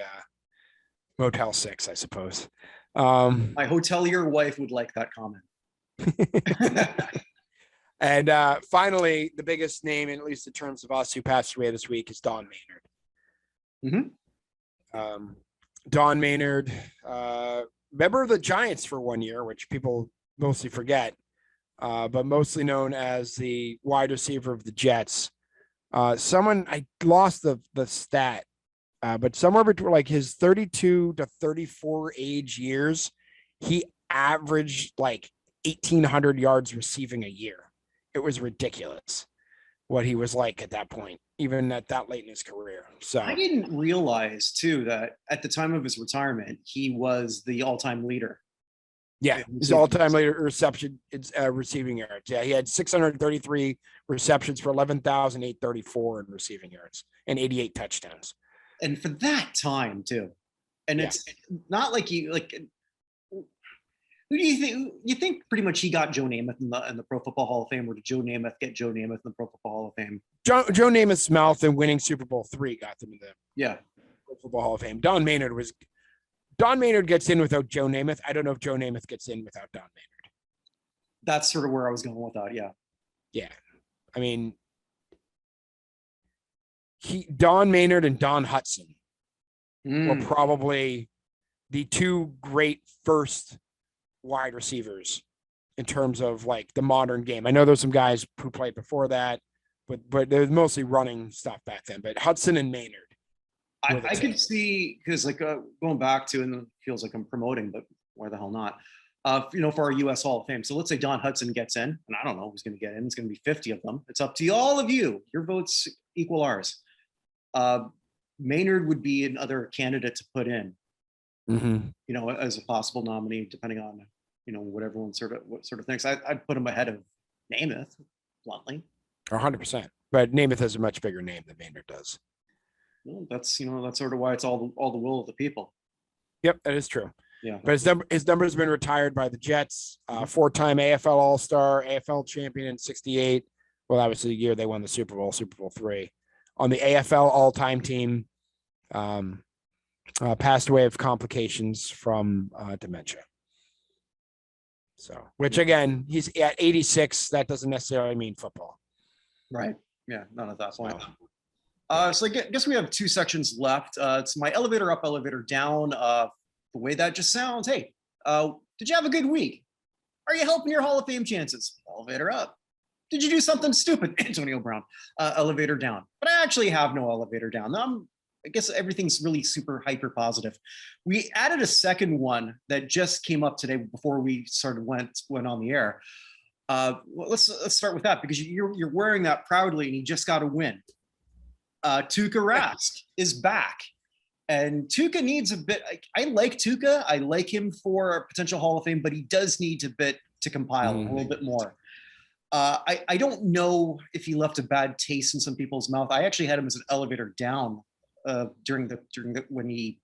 Motel 6, I suppose. My hotelier wife would like that comment. And finally, the biggest name, at least in terms of us who passed away this week, is Don Maynard. Don Maynard, member of the Giants for 1 year, which people mostly forget, but mostly known as the wide receiver of the Jets. Someone, I lost the stat, but somewhere between like his 32 to 34 age years, he averaged like 1,800 yards receiving a year. It was ridiculous what he was like at that point, even at that late in his career. So I didn't realize too that at the time of his retirement, he was the all-time leader. Yeah, he's all-time leader receiving yards. Yeah, he had 633 receptions for 11,834 in receiving yards and 88 touchdowns. And for that time too, and it's not like who do you think? You think pretty much he got Joe Namath in the Pro Football Hall of Fame, or did Joe Namath get Joe Namath in the Pro Football Hall of Fame? Joe Namath's mouth and winning Super Bowl III got them in the Pro Football Hall of Fame. Don Maynard gets in without Joe Namath. I don't know if Joe Namath gets in without Don Maynard. That's sort of where I was going with that. Yeah. Yeah. I mean, Don Maynard and Don Hudson were probably the two great first wide receivers in terms of like the modern game. I know there's some guys who played before that, but they're mostly running stuff back then. But Hudson and Maynard. I could see, because like going back to, and it feels like I'm promoting, but why the hell not? For our U.S. Hall of Fame. So let's say Don Hudson gets in, and I don't know who's going to get in. It's going to be 50 of them. It's up to all of you. Your votes equal ours. Maynard would be another candidate to put in, as a possible nominee, depending on, what everyone sort of thinks. I'd put him ahead of Namath, bluntly. 100%. But Namath has a much bigger name than Maynard does. Well, that's sort of why it's all the will of the people. Yep, that is true. Yeah. But his number's been retired by the Jets. 4-time AFL All-Star, AFL champion in 68. Well, that was the year they won the Super Bowl III. On the AFL all-time team, passed away of complications from dementia. So, which again, he's at 86. That doesn't necessarily mean football. Right. Yeah, not at that point. So I guess we have two sections left. It's my elevator up, elevator down. The way that just sounds. Hey, did you have a good week? Are you helping your Hall of Fame chances? Elevator up. Did you do something stupid? Antonio Brown. Elevator down. But I actually have no elevator down. I guess everything's really super hyper positive. We added a second one that just came up today before we went on the air. Let's start with that, because you're wearing that proudly, and he just got a win. Tuukka Rask is back, and Tuukka needs a bit. I like Tuukka. I like him for a potential Hall of Fame, but he does need to compile a little bit more. I don't know if he left a bad taste in some people's mouth. I actually had him as an elevator down during the when he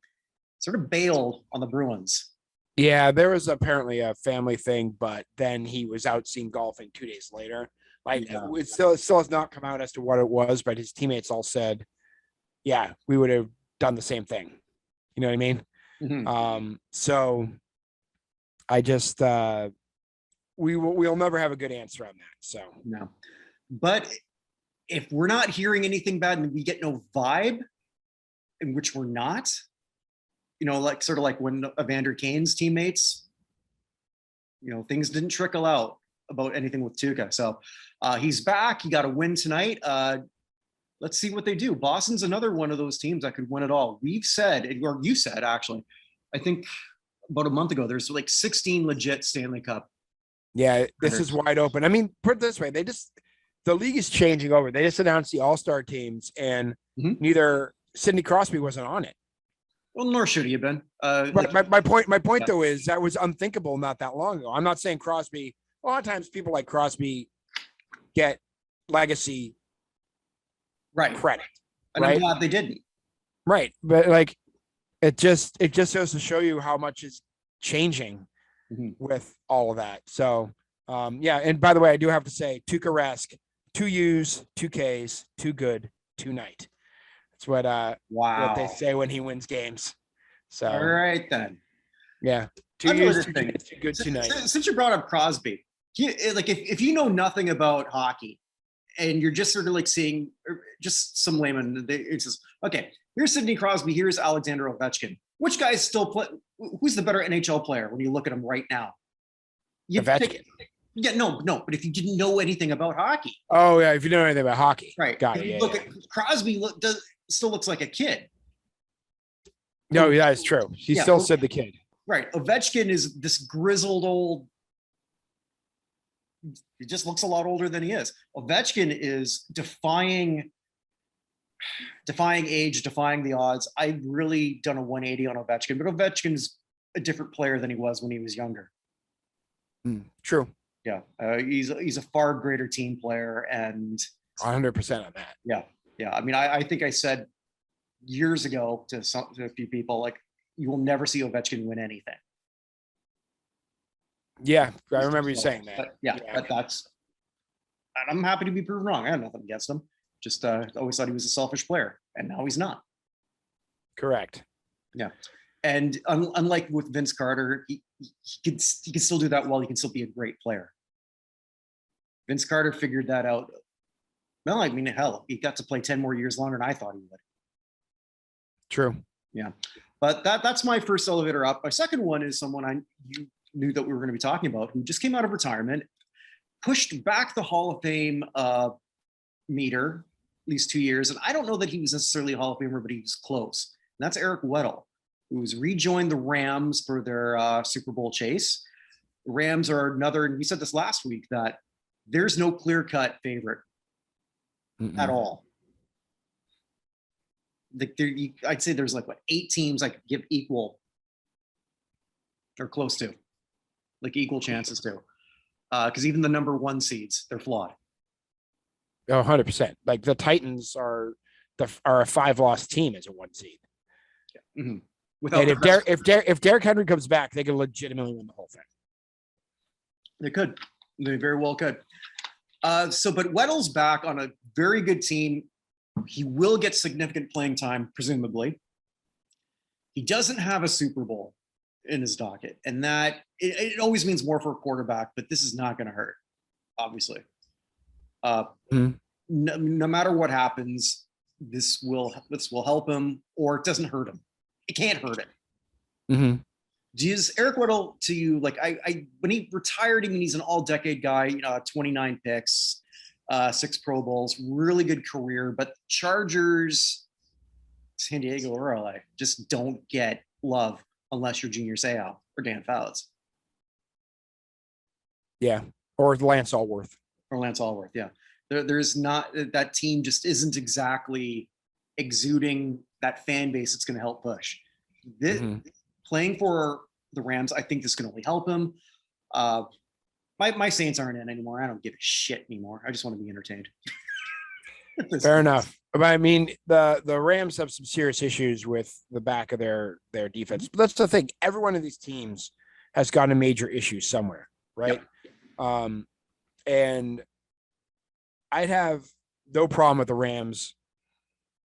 sort of bailed on the Bruins. Yeah, there was apparently a family thing, but then he was out seeing golfing 2 days later. Like Yeah. it still has not come out as to what it was, but his teammates all said, yeah, we would have done the same thing. You know what I mean? Mhm. So I just we'll never have a good answer on that. So No, but if we're not hearing anything bad and we get no vibe, in which we're not, like sort of like when Evander Kane's teammates, things didn't trickle out about anything with Tuukka. So he's back. He got a win tonight. Let's see what they do. Boston's another one of those teams that could win it all. We've said, or you said actually, I think about a month ago, there's like 16 legit Stanley Cup. yeah, this is wide open. I mean, put it this way, the league is changing over. They just announced the All-Star teams, and neither Sidney Crosby wasn't on it. Well, nor should he have been. But my point though is that was unthinkable not that long ago. I'm not saying Crosby. A lot of times people like Crosby get legacy credit, and right? I'm glad they didn't. Right, but like it just goes to show you how much is changing with all of that. So yeah, and by the way, I do have to say, Tuukka Rask, 2 U's, 2 K's, 2 good, 2 night. That's what they say when he wins games. So all right then. Yeah, 2 U's, 2 K's, 2 good, 2 night. Since you brought up Crosby, like if you know nothing about hockey and you're just sort of like seeing just some layman, it's just okay. Here's Sidney Crosby. Here's Alexander Ovechkin. Which guy's still play? Who's the better NHL player when you look at him right now? Ovechkin. Yeah, no. But if you didn't know anything about hockey, oh yeah, if you know anything about hockey, right? Got it. Yeah, look at Crosby. Still looks like a kid. No, that is true. He still said the kid. Right. Ovechkin is this grizzled old. He just looks a lot older than he is. Ovechkin is defying age, defying the odds. I've really done a 180 on Ovechkin, but Ovechkin's a different player than he was when he was younger. True. Yeah, he's a far greater team player, and 100% on that. Yeah. I mean, I think I said years ago to a few people, like, you will never see Ovechkin win anything. Yeah, I remember you saying that. But and I'm happy to be proven wrong. I have nothing against him. Just always thought he was a selfish player, and now he's not. Correct. Yeah, and unlike with Vince Carter, he can still do that well. He can still be a great player. Vince Carter figured that out. Well, I mean, hell, he got to play 10 more years longer than I thought he would. True. Yeah, but that's my first elevator up. My second one is someone you knew that we were going to be talking about, who just came out of retirement, pushed back the Hall of Fame meter at least 2 years, and I don't know that he was necessarily a Hall of Famer, but he was close. And that's Eric Weddle, who's rejoined the Rams for their Super Bowl chase. The Rams are another, and we said this last week, that there's no clear-cut favorite at all. I'd say there's like 8 teams I could give equal or close to, like equal chances to, because even the number 1 seeds, they're flawed. Oh, 100%. Like the Titans are a 5-loss team as a 1 seed. Yeah. Mm-hmm. And if Derrick Henry comes back, they could legitimately win the whole thing. They could. They very well could. But Weddle's back on a very good team. He will get significant playing time, presumably. He doesn't have a Super Bowl in his docket, and that it always means more for a quarterback, but this is not going to hurt, obviously. No matter what happens, this will help him, or it doesn't hurt him. It can't hurt him. Does Eric Weddle to you, like when he retired, I mean, he's an all-decade guy, 29 picks, 6 Pro Bowls, really good career, but Chargers, San Diego, or LA just don't get love unless you're Junior Seau or Dan Fouts. Yeah, or Lance Allworth. Yeah. There's not, that team just isn't exactly exuding that fan base that's going to help push. Playing for the Rams, I think this can only help him. My Saints aren't in anymore. I don't give a shit anymore. I just want to be entertained. Fair enough. But I mean, the Rams have some serious issues with the back of their defense. But that's the thing. Every one of these teams has got a major issue somewhere, right? And I'd have no problem with the Rams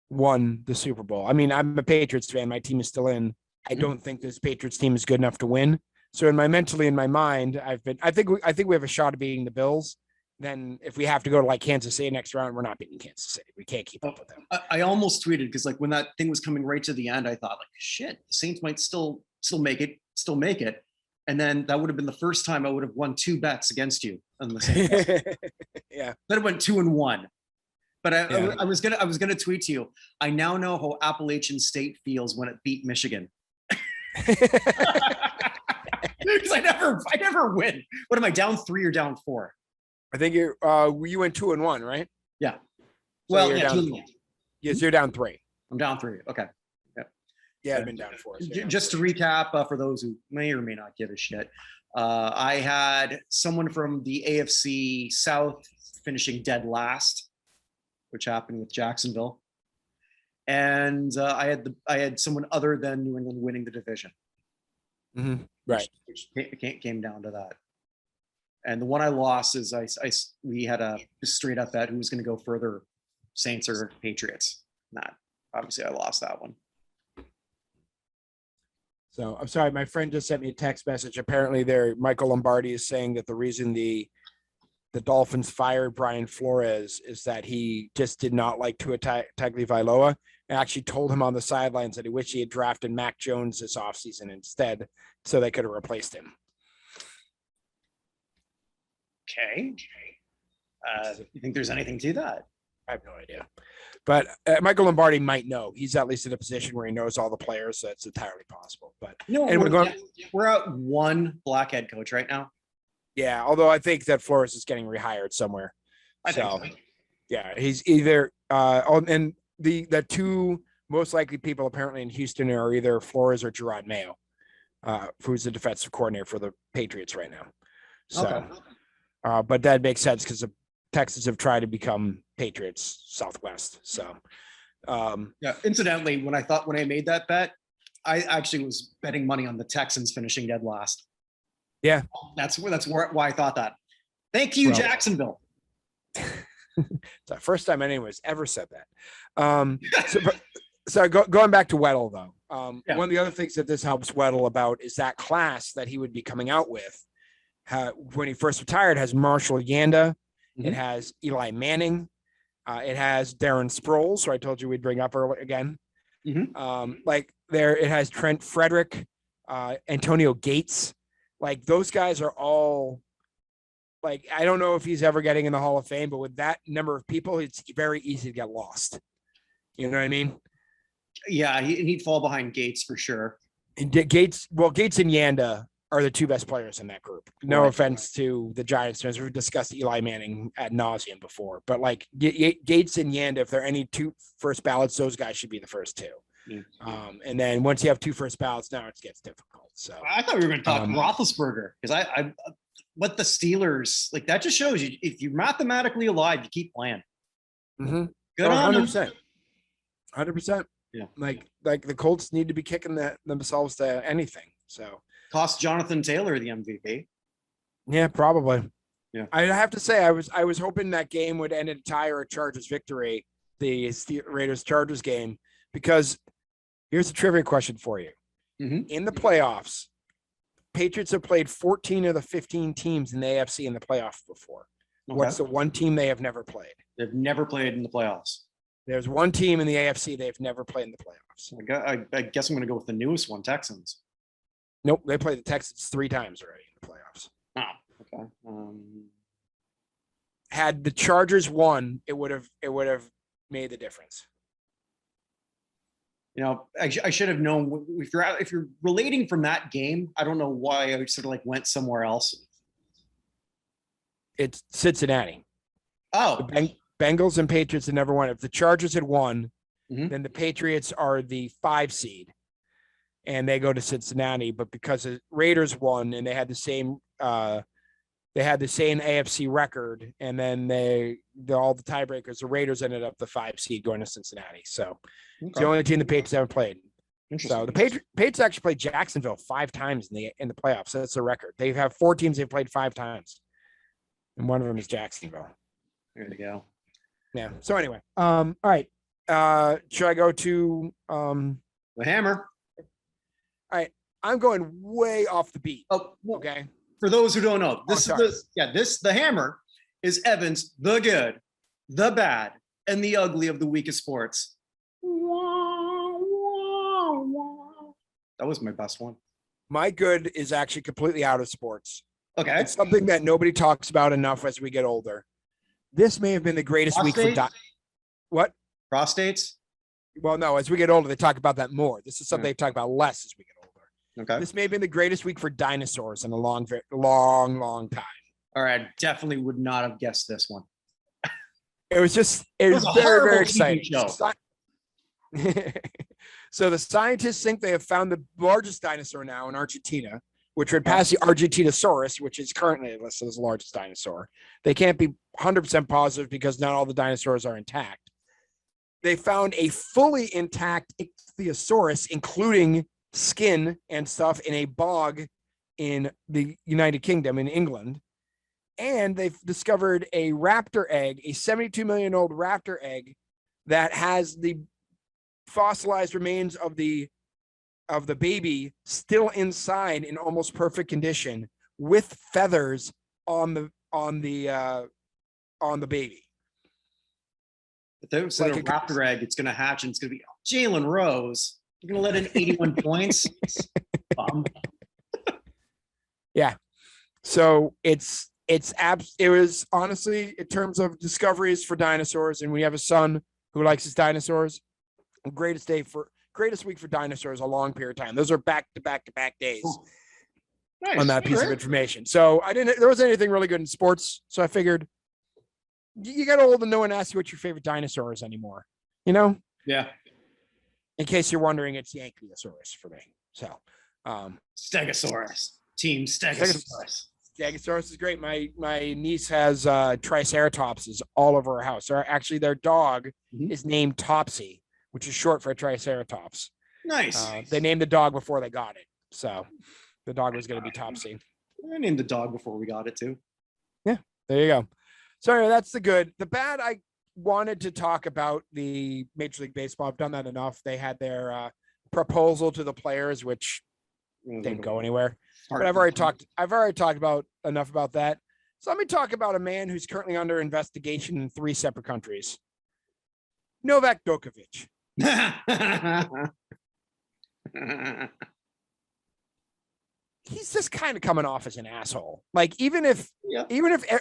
won the Super Bowl. I mean, I'm a Patriots fan. My team is still in. I don't think this Patriots team is good enough to win. So in my mind, I think we have a shot of beating the Bills. Then if we have to go to like Kansas City next round, we're not beating Kansas City. We can't keep up with them. I almost tweeted because like when that thing was coming right to the end, I thought like, shit, the Saints might still make it. And then that would have been the first time I would have won 2 bets against you on the Saints. Yeah. Then it went 2-1. But I was gonna tweet to you. I now know how Appalachian State feels when it beat Michigan. Because I never win. What am I, down 3 or down 4? I think you went 2-1, right? Yeah. So well, you're yeah, down, 2-1. Yes, you're down 3. I'm down 3. Okay. Yeah, I've been down 4. So Just to recap, for those who may or may not give a shit, I had someone from the AFC South finishing dead last, which happened with Jacksonville, and I had someone other than New England winning the division. Mm-hmm. Right. Which came down to that. And the one I lost is we had a straight up bet who was going to go further, Saints or Patriots. Not obviously I lost that one. So I'm sorry, my friend just sent me a text message. Apparently, Michael Lombardi is saying that the reason the Dolphins fired Brian Flores is that he just did not like Tua Tagovailoa and actually told him on the sidelines that he wished he had drafted Mac Jones this offseason instead, so they could have replaced him. Okay. You think there's anything to that? I have no idea. But Michael Lombardi might know. He's at least in a position where he knows all the players, so it's entirely possible. But no, we're out one black head coach right now. Yeah, although I think that Flores is getting rehired somewhere. I think so. Yeah, he's either and the 2 most likely people apparently in Houston are either Flores or Gerard Mayo, who's the defensive coordinator for the Patriots right now. So, okay. But that makes sense because the Texans have tried to become Patriots Southwest. So, yeah. Incidentally, when I made that bet, I actually was betting money on the Texans finishing dead last. Yeah, that's why I thought that. Thank you, Jacksonville. It's the first time anyone's ever said that. So going back to Weddle though, one of the other things that this helps Weddle about is that class that he would be coming out with when he first retired has Marshall Yanda. Mm-hmm. It has Eli Manning. It has Darren Sproles, who I told you we'd bring up earlier again. Mm-hmm. It has Trent Frederick, Antonio Gates. Like those guys are all like, I don't know if he's ever getting in the Hall of Fame, but with that number of people, it's very easy to get lost. You know what I mean? Yeah, he'd fall behind Gates for sure. And Gates and Yanda are the 2 best players in that group. No offense to the Giants fans. We've discussed Eli Manning ad nauseum before, but like Gates and Yanda, if there are any 2 first ballots, those guys should be the first 2. Mm-hmm. And then once you have 2 first ballots, now it gets difficult. So I thought we were going to talk Roethlisberger because what the Steelers like that just shows you if you're mathematically alive, you keep playing. Mm-hmm. Good on 100%. 100%. Yeah. Like the Colts need to be kicking themselves to anything. So cost Jonathan Taylor the MVP. Yeah, probably. Yeah. I have to say I was hoping that game would end in a tie or a Chargers victory, the Raiders Chargers game, because here's a trivia question for you. Mm-hmm. In the playoffs, Patriots have played 14 of the 15 teams in the AFC in the playoffs before. Okay. What's the one team they have never played? They've never played in the playoffs. There's one team in the AFC they've never played in the playoffs. I guess I'm going to go with the newest one, Texans. Nope, they played the Texans 3 times already in the playoffs. Oh, okay. Had the Chargers won, it would have made the difference. You know, I should have known if you're relating from that game. I don't know why I sort of like went somewhere else. It's Cincinnati. Oh, the Bengals and Patriots had never won. If the Chargers had won, mm-hmm. then the Patriots are the 5 seed, and they go to Cincinnati. But because the Raiders won and they had the same they had the same AFC record, and then all the tiebreakers, the Raiders ended up the 5 seed going to Cincinnati. So it's the only team the Patriots haven't played. So the Patriots actually played Jacksonville 5 times in the playoffs. So that's the record. They have 4 teams they've played 5 times, and one of them is Jacksonville. There you go. Yeah. So anyway, all right. Should I go to The hammer? All right. I'm going way off the beat. Oh, well, okay. For those who don't know, the hammer is Evan's the good, the bad, and the ugly of the week of sports. That was my best one. My good is actually completely out of sports. Okay. It's something that nobody talks about enough as we get older. This may have been the greatest week for what? Prostates? Well, no, as we get older, they talk about that more. This is something they talk about less as we get older. Okay. This may have been the greatest week for dinosaurs in a long, long time. All right. Definitely would not have guessed this one. It was very, very exciting. So the scientists think they have found the largest dinosaur now in Argentina, which would pass the Argentinosaurus, which is currently listed as the largest dinosaur. They can't be 100% positive because not all the dinosaurs are intact. They found a fully intact ichthyosaurus, including skin and stuff, in a bog in the United Kingdom in England. And they've discovered a raptor egg, a 72 million old raptor egg that has the fossilized remains of the baby still inside in almost perfect condition with feathers on the baby. If there was like a raptor egg, it's going to hatch and it's going to be Jalen Rose. You're going to let in 81 points. Yeah. So it was honestly, in terms of discoveries for dinosaurs, and we have a son who likes his dinosaurs, greatest week for dinosaurs a long period of time. Those are back to back days. Nice. On that piece of information. So there wasn't anything really good in sports. So I figured you got old and no one asks you what your favorite dinosaur is anymore, you know? Yeah. In case you're wondering, it's Yankeeosaurus for me. So, Stegosaurus. Team Stegosaurus. Stegosaurus is great. My niece has Triceratopses all over her house. Actually, their dog is named Topsy, which is short for a Triceratops. Nice. They named the dog before they got it. So the dog was going to be Topsy. I named the dog before we got it too. Yeah, there you go. So anyway, that's the good. The bad, I wanted to talk about the Major League Baseball. I've done that enough. They had their proposal to the players, which didn't go anywhere. But I've already talked about enough about that. So let me talk about a man who's currently under investigation in 3 separate countries. Novak Djokovic. He's just kind of coming off as an asshole. Like, even if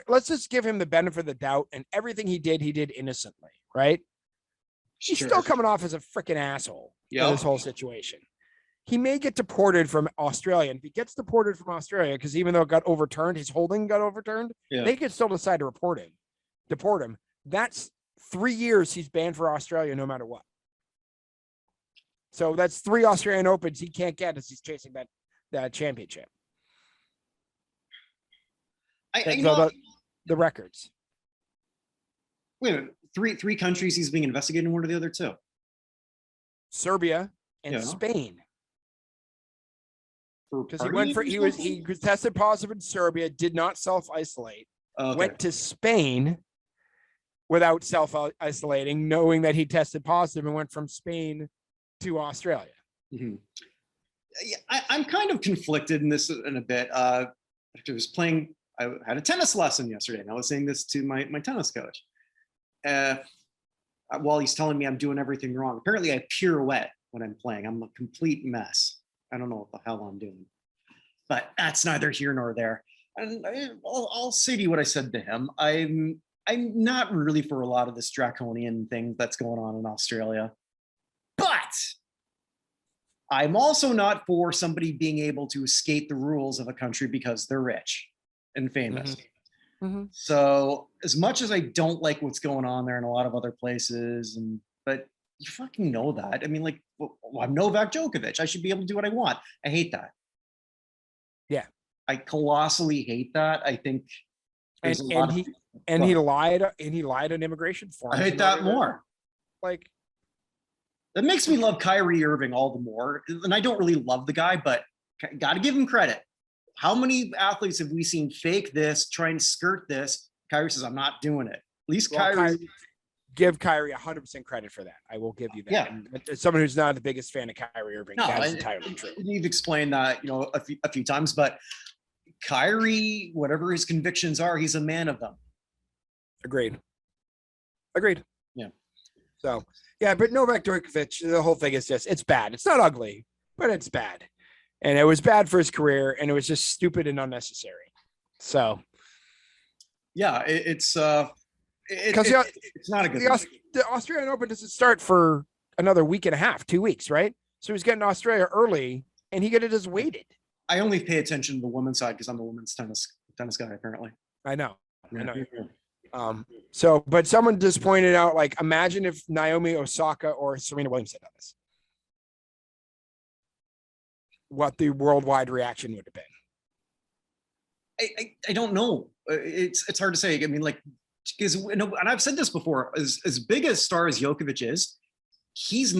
let's just give him the benefit of the doubt, and everything he did innocently, right? He's still coming off as a freaking asshole in this whole situation. He may get deported from Australia. And if he gets deported from Australia, because even though it got overturned, his holding got overturned, they could still decide to deport him. That's 3 years he's banned for Australia no matter what. So that's 3 Australian Opens he can't get as he's chasing that championship. The records. Wait a minute. Three countries he's being investigated, and what are the other 2? Serbia and Spain. Because he was tested positive in Serbia, did not self-isolate, went to Spain without self-isolating, knowing that he tested positive, and went from Spain to Australia. Mm-hmm. I'm kind of conflicted in this in a bit. I had a tennis lesson yesterday, and I was saying this to my tennis coach. While he's telling me I'm doing everything wrong, apparently I pirouette when I'm playing. I'm a complete mess. I don't know what the hell I'm doing, but that's neither here nor there. And I'll say to you what I said to him. I'm not really for a lot of this draconian thing that's going on in Australia, but I'm also not for somebody being able to escape the rules of a country because they're rich and famous. Mm-hmm. So as much as I don't like what's going on there in a lot of other places, but you fucking know that. I mean, like, I'm Novak Djokovic. I should be able to do what I want. I hate that. Yeah. I colossally hate that. I think And there's a lot of he lied on immigration forms. I hate that more. Like, that makes me love Kyrie Irving all the more. And I don't really love the guy, but got to give him credit. How many athletes have we seen fake this, try and skirt this? Kyrie says, I'm not doing it. At least Kyrie. Give Kyrie 100% credit for that. I will give you that. Yeah. As someone who's not the biggest fan of Kyrie Irving, No, that is entirely true. You've explained that, a few times, but Kyrie, whatever his convictions are, he's a man of them. Agreed. Yeah. So, yeah, but Novak Djokovic, the whole thing is just, it's bad. It's not ugly, but it's bad. And it was bad for his career, and it was just stupid and unnecessary. So, yeah, it's not a good the Australian Open doesn't start for another week and a half, 2 weeks, right? So he's getting to Australia early, and he could have just waited. I only pay attention to the women's side because I'm a women's tennis guy, apparently. I know. Yeah. So, but someone just pointed out, like, imagine if Naomi Osaka or Serena Williams had done this. What the worldwide reaction would have been. I don't know. It's hard to say. I mean, like, because, and I've said this before, as big a star as Djokovic is, he's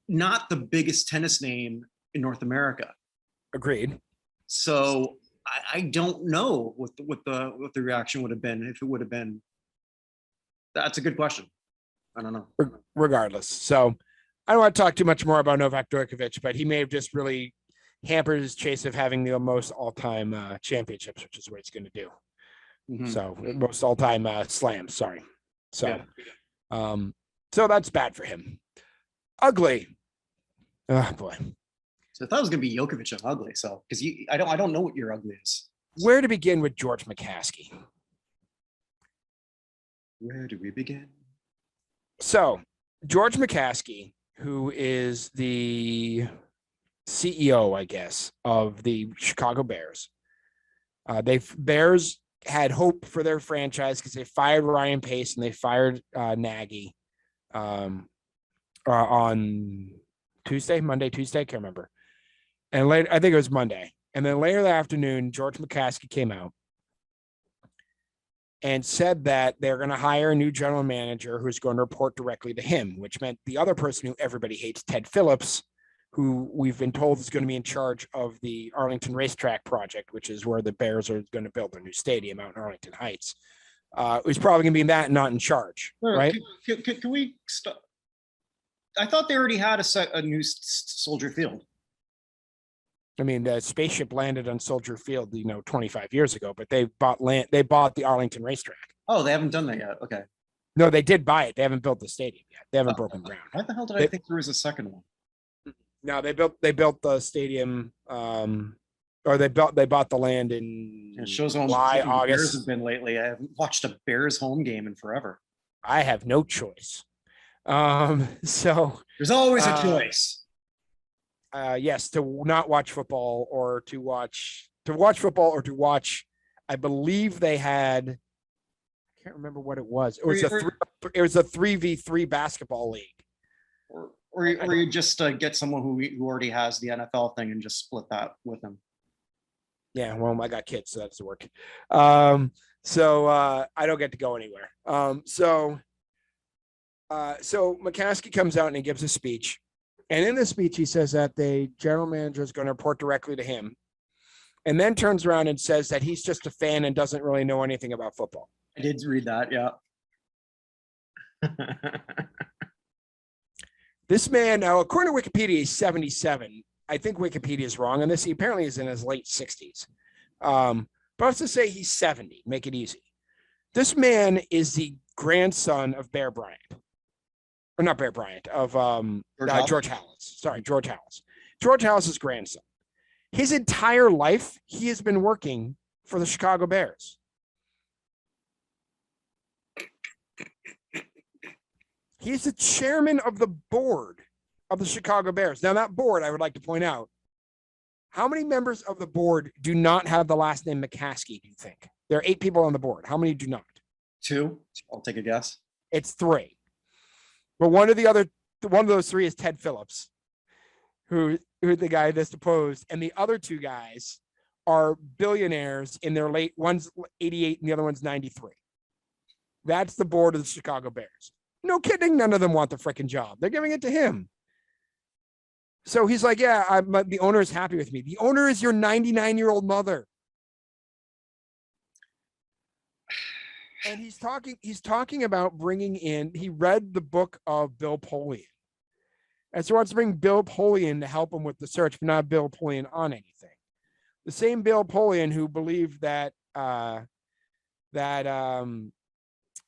not the biggest tennis name in North America. Agreed. So I don't know what the reaction would have been if it would have been. That's a good question. I don't know. Regardless, so I don't want to talk too much more about Novak Djokovic, but he may have just really hampered his chase of having the most all-time championships, which is what he's going to do. Mm-hmm. So most all-time slams. Sorry. So, yeah. So that's bad for him. Ugly. Oh boy. So I thought it was going to be Djokovic and ugly. So because I don't know what your ugly is. Where to begin with George McCaskey? Where do we begin? So George McCaskey, who is the CEO, I guess, of the Chicago Bears. Bears had hope for their franchise because they fired Ryan Pace and they fired Nagy on Monday, Tuesday, can't remember. And later, I think it was Monday. And then later that afternoon, George McCaskey came out and said that they're going to hire a new general manager who's going to report directly to him, which meant the other person who everybody hates, Ted Phillips, who we've been told is going to be in charge of the Arlington Racetrack project, which is where the Bears are going to build their new stadium out in Arlington Heights. Who's probably going to be that, not in charge, right? Can we stop? I thought they already had a new Soldier Field. I mean, the spaceship landed on Soldier Field, 25 years ago, but they bought land. They bought the Arlington Racetrack. Oh, they haven't done that yet. Okay. No, they did buy it. They haven't built the stadium yet. They haven't broken ground. Why the hell did I think there was a second one? No, they built the stadium, or they bought the land in July, August. Bears have been lately. I haven't watched a Bears home game in forever. I have no choice. So there's always a choice. Yes, to not watch football or to watch football or to watch. I believe they had. I can't remember what it was. It was a 3v3 basketball league. Or you just get someone who already has the NFL thing and just split that with them. Yeah, well, I got kids, so that doesn't work. So I don't get to go anywhere. So McCaskey comes out and he gives a speech. And in the speech, he says that the general manager is going to report directly to him. And then turns around and says that he's just a fan and doesn't really know anything about football. I did read that, yeah. This man, now, according to Wikipedia, he's 77. I think Wikipedia is wrong on this. He apparently is in his late 60s. But let's just say he's 70. Make it easy. This man is the grandson of Bear Bryant. Or not Bear Bryant, of George Halas. Sorry, George Halas. George Halas' grandson. His entire life, he has been working for the Chicago Bears. He's the chairman of the board of the Chicago Bears. Now, that board, I would like to point out, how many members of the board do not have the last name McCaskey, do you think? There are 8 people on the board. How many do not? 2. I'll take a guess. It's 3. But one of those 3 is Ted Phillips, who the guy that's deposed, and the other 2 guys are billionaires in their late, one's 88 and the other one's 93. That's the board of the Chicago Bears. No kidding. None of them want the freaking job. They're giving it to him. So he's like, yeah, the owner is happy with me. The owner is your 99-year-old mother. And he's talking about bringing in, he read the book of Bill Polian. And so he wants to bring Bill Polian to help him with the search, but not Bill Polian on anything. The same Bill Polian who believed that,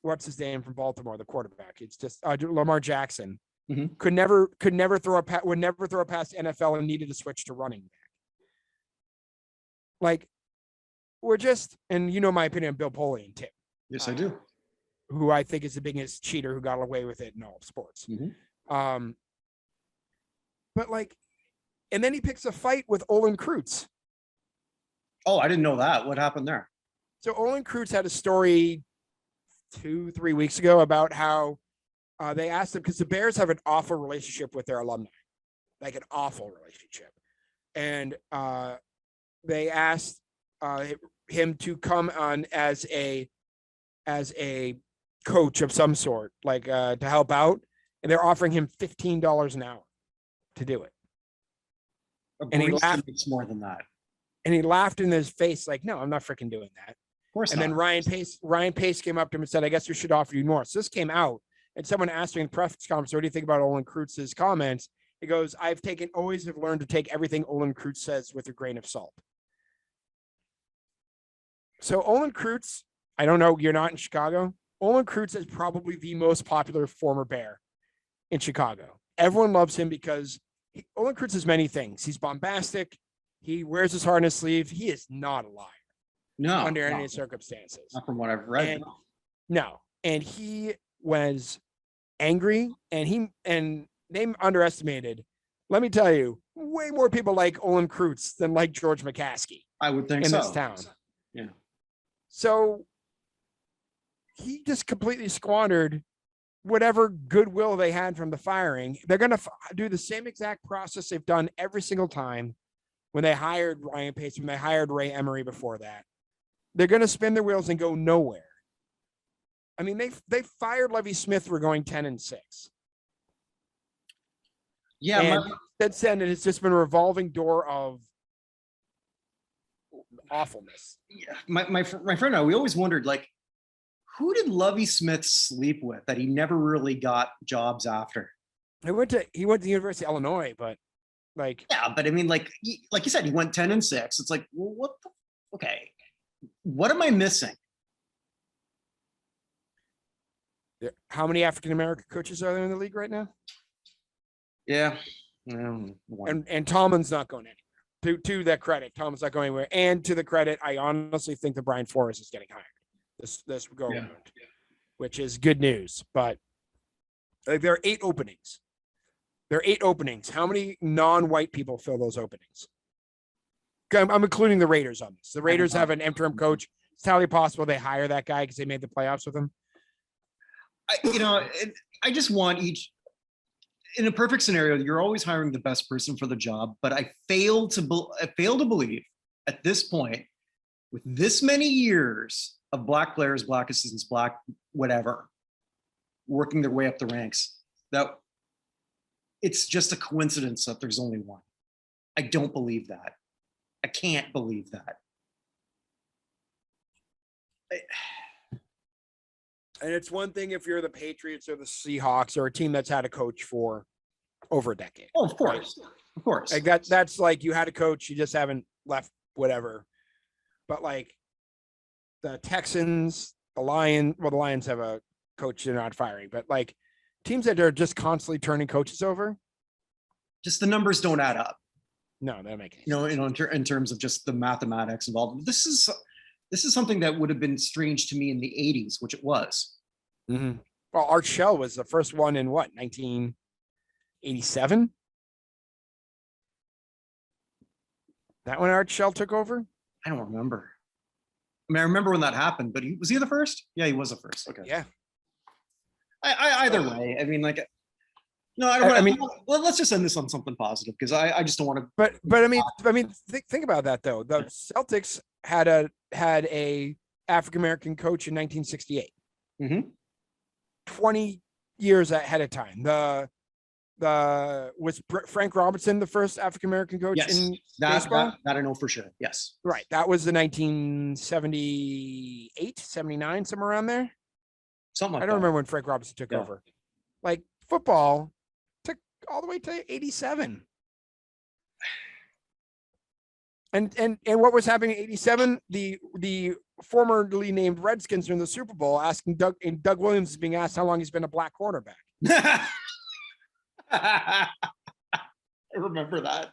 what's his name from Baltimore, the quarterback? It's just Lamar Jackson. Mm-hmm. Would never throw a past NFL and needed to switch to running back. Like, we're just, and you know my opinion on Bill Polian, Tim. Yes, I do. Who I think is the biggest cheater who got away with it in all of sports. Mm-hmm. But like, and then he picks a fight with Olin Kreutz. Oh, I didn't know that. What happened there? So Olin Kreutz had a story 2-3 weeks ago about how they asked him, because the Bears have an awful relationship with their alumni, like an awful relationship. And they asked him to come on as a coach of some sort, like to help out. And they're offering him $15 an hour to do it. And he laughed. It's more than that. And he laughed in his face, like, no, I'm not freaking doing that. Of course and not. Then Ryan Pace came up to him and said, I guess we should offer you more. So this came out, and someone asked me in the press conference, what do you think about Olin Kreutz's comments? He goes, always have learned to take everything Olin Kreutz says with a grain of salt. So Olin Kreutz, I don't know, you're not in Chicago. Olin Kreutz is probably the most popular former Bear in Chicago. Everyone loves him because Olin Kreutz is many things. He's bombastic. He wears his heart on his sleeve. He is not a liar. No. Under any circumstances. Not from what I've read. No. And he was angry, and they underestimated. Let me tell you, way more people like Olin Kreutz than like George McCaskey. I would think in so. this town. Yeah. So he just completely squandered whatever goodwill they had from the firing. They're going to do the same exact process they've done every single time when they hired Ryan Pace, when they hired Ray Emery before that. They're going to spin their wheels and go nowhere. I mean, they fired Lovie Smith for going 10-6. Yeah. And since then, it's just been a revolving door of awfulness. Yeah. My friend and I, we always wondered, like, who did Lovie Smith sleep with that he never really got jobs after? He went to the University of Illinois, but like, yeah, but I mean, like you said, he went 10-6. It's like, well, okay, what am I missing? How many African-American coaches are there in the league right now? Yeah. And Tomlin's not going anywhere. To their credit, Tomlin's not going anywhere. And to the credit, I honestly think that Brian Flores is getting hired this go around, which is good news. But like, there are 8 openings. How many non-white people fill those openings? I'm including the Raiders on this. The Raiders have an interim coach. It's entirely possible they hire that guy because they made the playoffs with him. I just want in a perfect scenario, you're always hiring the best person for the job, but I fail to believe at this point, with this many years of black players, black assistants, black whatever, working their way up the ranks, that it's just a coincidence that there's only one. I don't believe that. I can't believe that. And it's one thing if you're the Patriots or the Seahawks or a team that's had a coach for over a decade. Oh, of course. Right? Of course. Like that's like you had a coach, you just haven't left, whatever. But like the Texans, the Lions have a coach they're not firing, but like teams that are just constantly turning coaches over. Just the numbers don't add up. No, that makes in terms of just the mathematics involved. This is something that would have been strange to me in the 80s, which it was. Mm-hmm. Well, Art Shell was the first one in 1987? That when Art Shell took over? I don't remember. I mean, I remember when that happened, but was he the first? Yeah, he was the first. Okay. Yeah. Either way, I mean, like, No, I don't. I mean, let's just end this on something positive because I just don't want to. but I mean, Let's just end this on something positive because I just don't want to. but I mean, think about that though. The Celtics had a African American coach in 1968, Mhm. 20 years ahead of time. Was Frank Robinson the first African American coach Yes, in that, baseball? that I know for sure. Yes. Right. That was the 1978, 79, somewhere around there. Something like I don't that. remember when Frank Robinson took over. Like football took all the way to 87. And what was happening in 87? The formerly named Redskins are in the Super Bowl asking Doug Williams is being asked how long he's been a black quarterback. I remember that.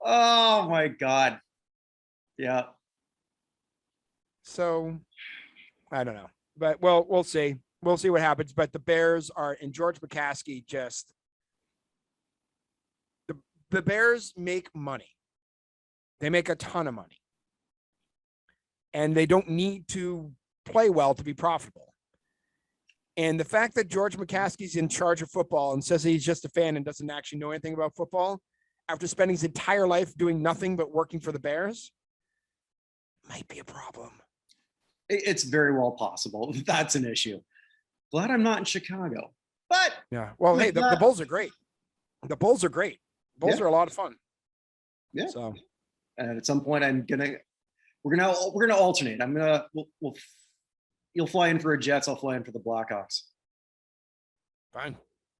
Oh my God. Yeah. So I don't know. But well, we'll see. We'll see what happens. But the Bears are and George McCaskey just the Bears make money. They make a ton of money. And they don't need to play well to be profitable. And the fact that George McCaskey's in charge of football and says he's just a fan and doesn't actually know anything about football after spending his entire life doing nothing but working for the Bears might be a problem. It's very well possible. That's an issue. Glad I'm not in Chicago. But yeah. Well, hey, the Bulls are great. The Bulls are great. Bulls are a lot of fun. Yeah. So and at some point we're gonna alternate. You'll fly in for a Jets, I'll fly in for the Blackhawks. Fine.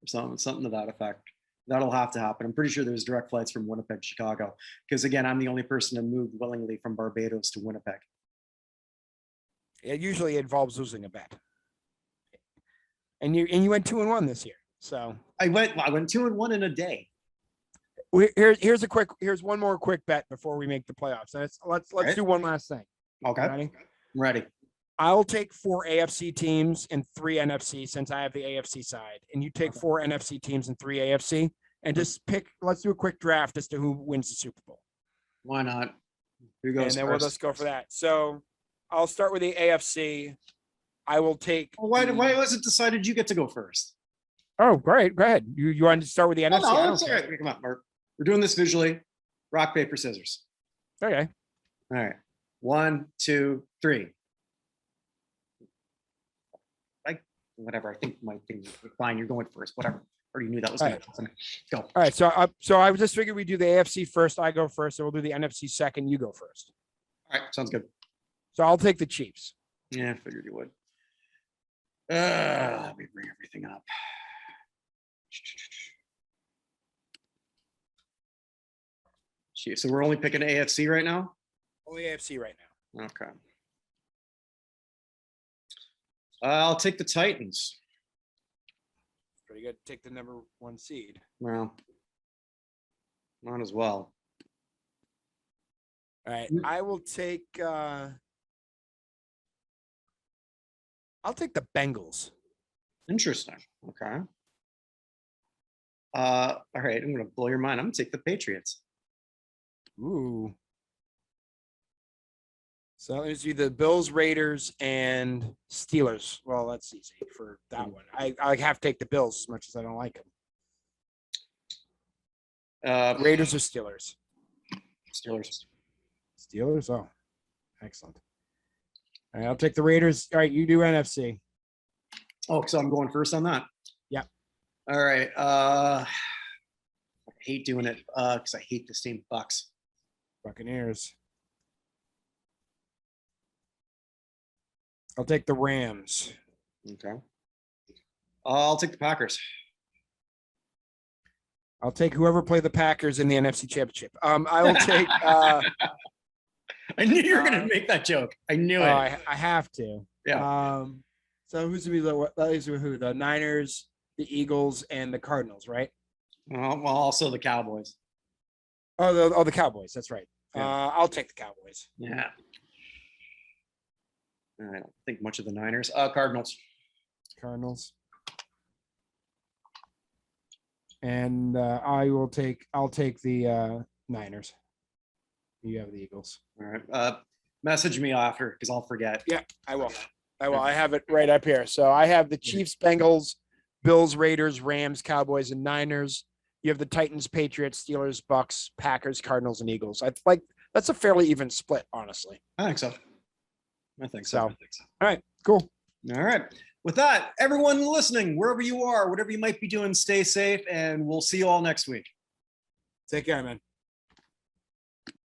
Something to that effect. That'll have to happen. I'm pretty sure there's direct flights from Winnipeg to Chicago. Because again, I'm the only person to move willingly from Barbados to Winnipeg. It usually involves losing a bet. And you went 2-1 this year. So I went 2-1 in a day. Here's one more quick bet before we make the playoffs. Let's right. do one last thing. Okay. Ready? I'm ready. I'll take 4 AFC teams and 3 NFC since I have the AFC side, and you take 4 NFC teams and 3 AFC, and just pick. Let's do a quick draft as to who wins the Super Bowl. Why not? Who goes and then first? We'll just go for that. So I'll start with the AFC. I will take. Why was it decided you get to go first? Oh, great. Go ahead. You want to start with the NFC? No, it's all right. Come on, Mark. We're doing this visually. Rock, paper, scissors. Okay. All right. 1, 2, 3. Whatever. I think my thing. Fine. You're going first. Whatever. Already knew that was going to happen. Go. All right. So I just figured we do the AFC first. I go first. So we'll do the NFC second. You go first. All right. Sounds good. So I'll take the Chiefs. Yeah, I figured you would. Let me bring everything up. So we're only picking AFC right now? Only AFC right now. Okay. I'll take the Titans. Pretty good. Take the number 1 seed. Well, might as well. All right. I will take I'll take the Bengals. Interesting. Okay. All right. I'm going to blow your mind. I'm going to take the Patriots. Ooh. So let's do the Bills, Raiders, and Steelers. Well, that's easy for that one. I have to take the Bills as much as I don't like them. Raiders or Steelers? Steelers. Steelers? Oh, excellent. All right, I'll take the Raiders. All right, you do NFC. Oh, so I'm going first on that? Yeah. All right. I hate doing it because I hate the same Bucks. Buccaneers. I'll take the Rams. Okay. I'll take the Packers. I'll take whoever played the Packers in the NFC Championship. I will take. I knew you were going to make that joke. I knew it. I have to. Yeah. So who's going to be who? The Niners, the Eagles, and the Cardinals, right? Well, also the Cowboys. Oh, the Cowboys. That's right. Yeah. I'll take the Cowboys. Yeah. I don't think much of the Niners. Cardinals. And I'll take the Niners. You have the Eagles. All right. Message me after because I'll forget. Yeah, I will. I have it right up here. So I have the Chiefs, Bengals, Bills, Raiders, Rams, Cowboys, and Niners. You have the Titans, Patriots, Steelers, Bucks, Packers, Cardinals, and Eagles. I like that's a fairly even split, honestly. I think so. I think so. All right, cool. All right. With that, everyone listening, wherever you are, whatever you might be doing, stay safe, and we'll see you all next week. Take care, man.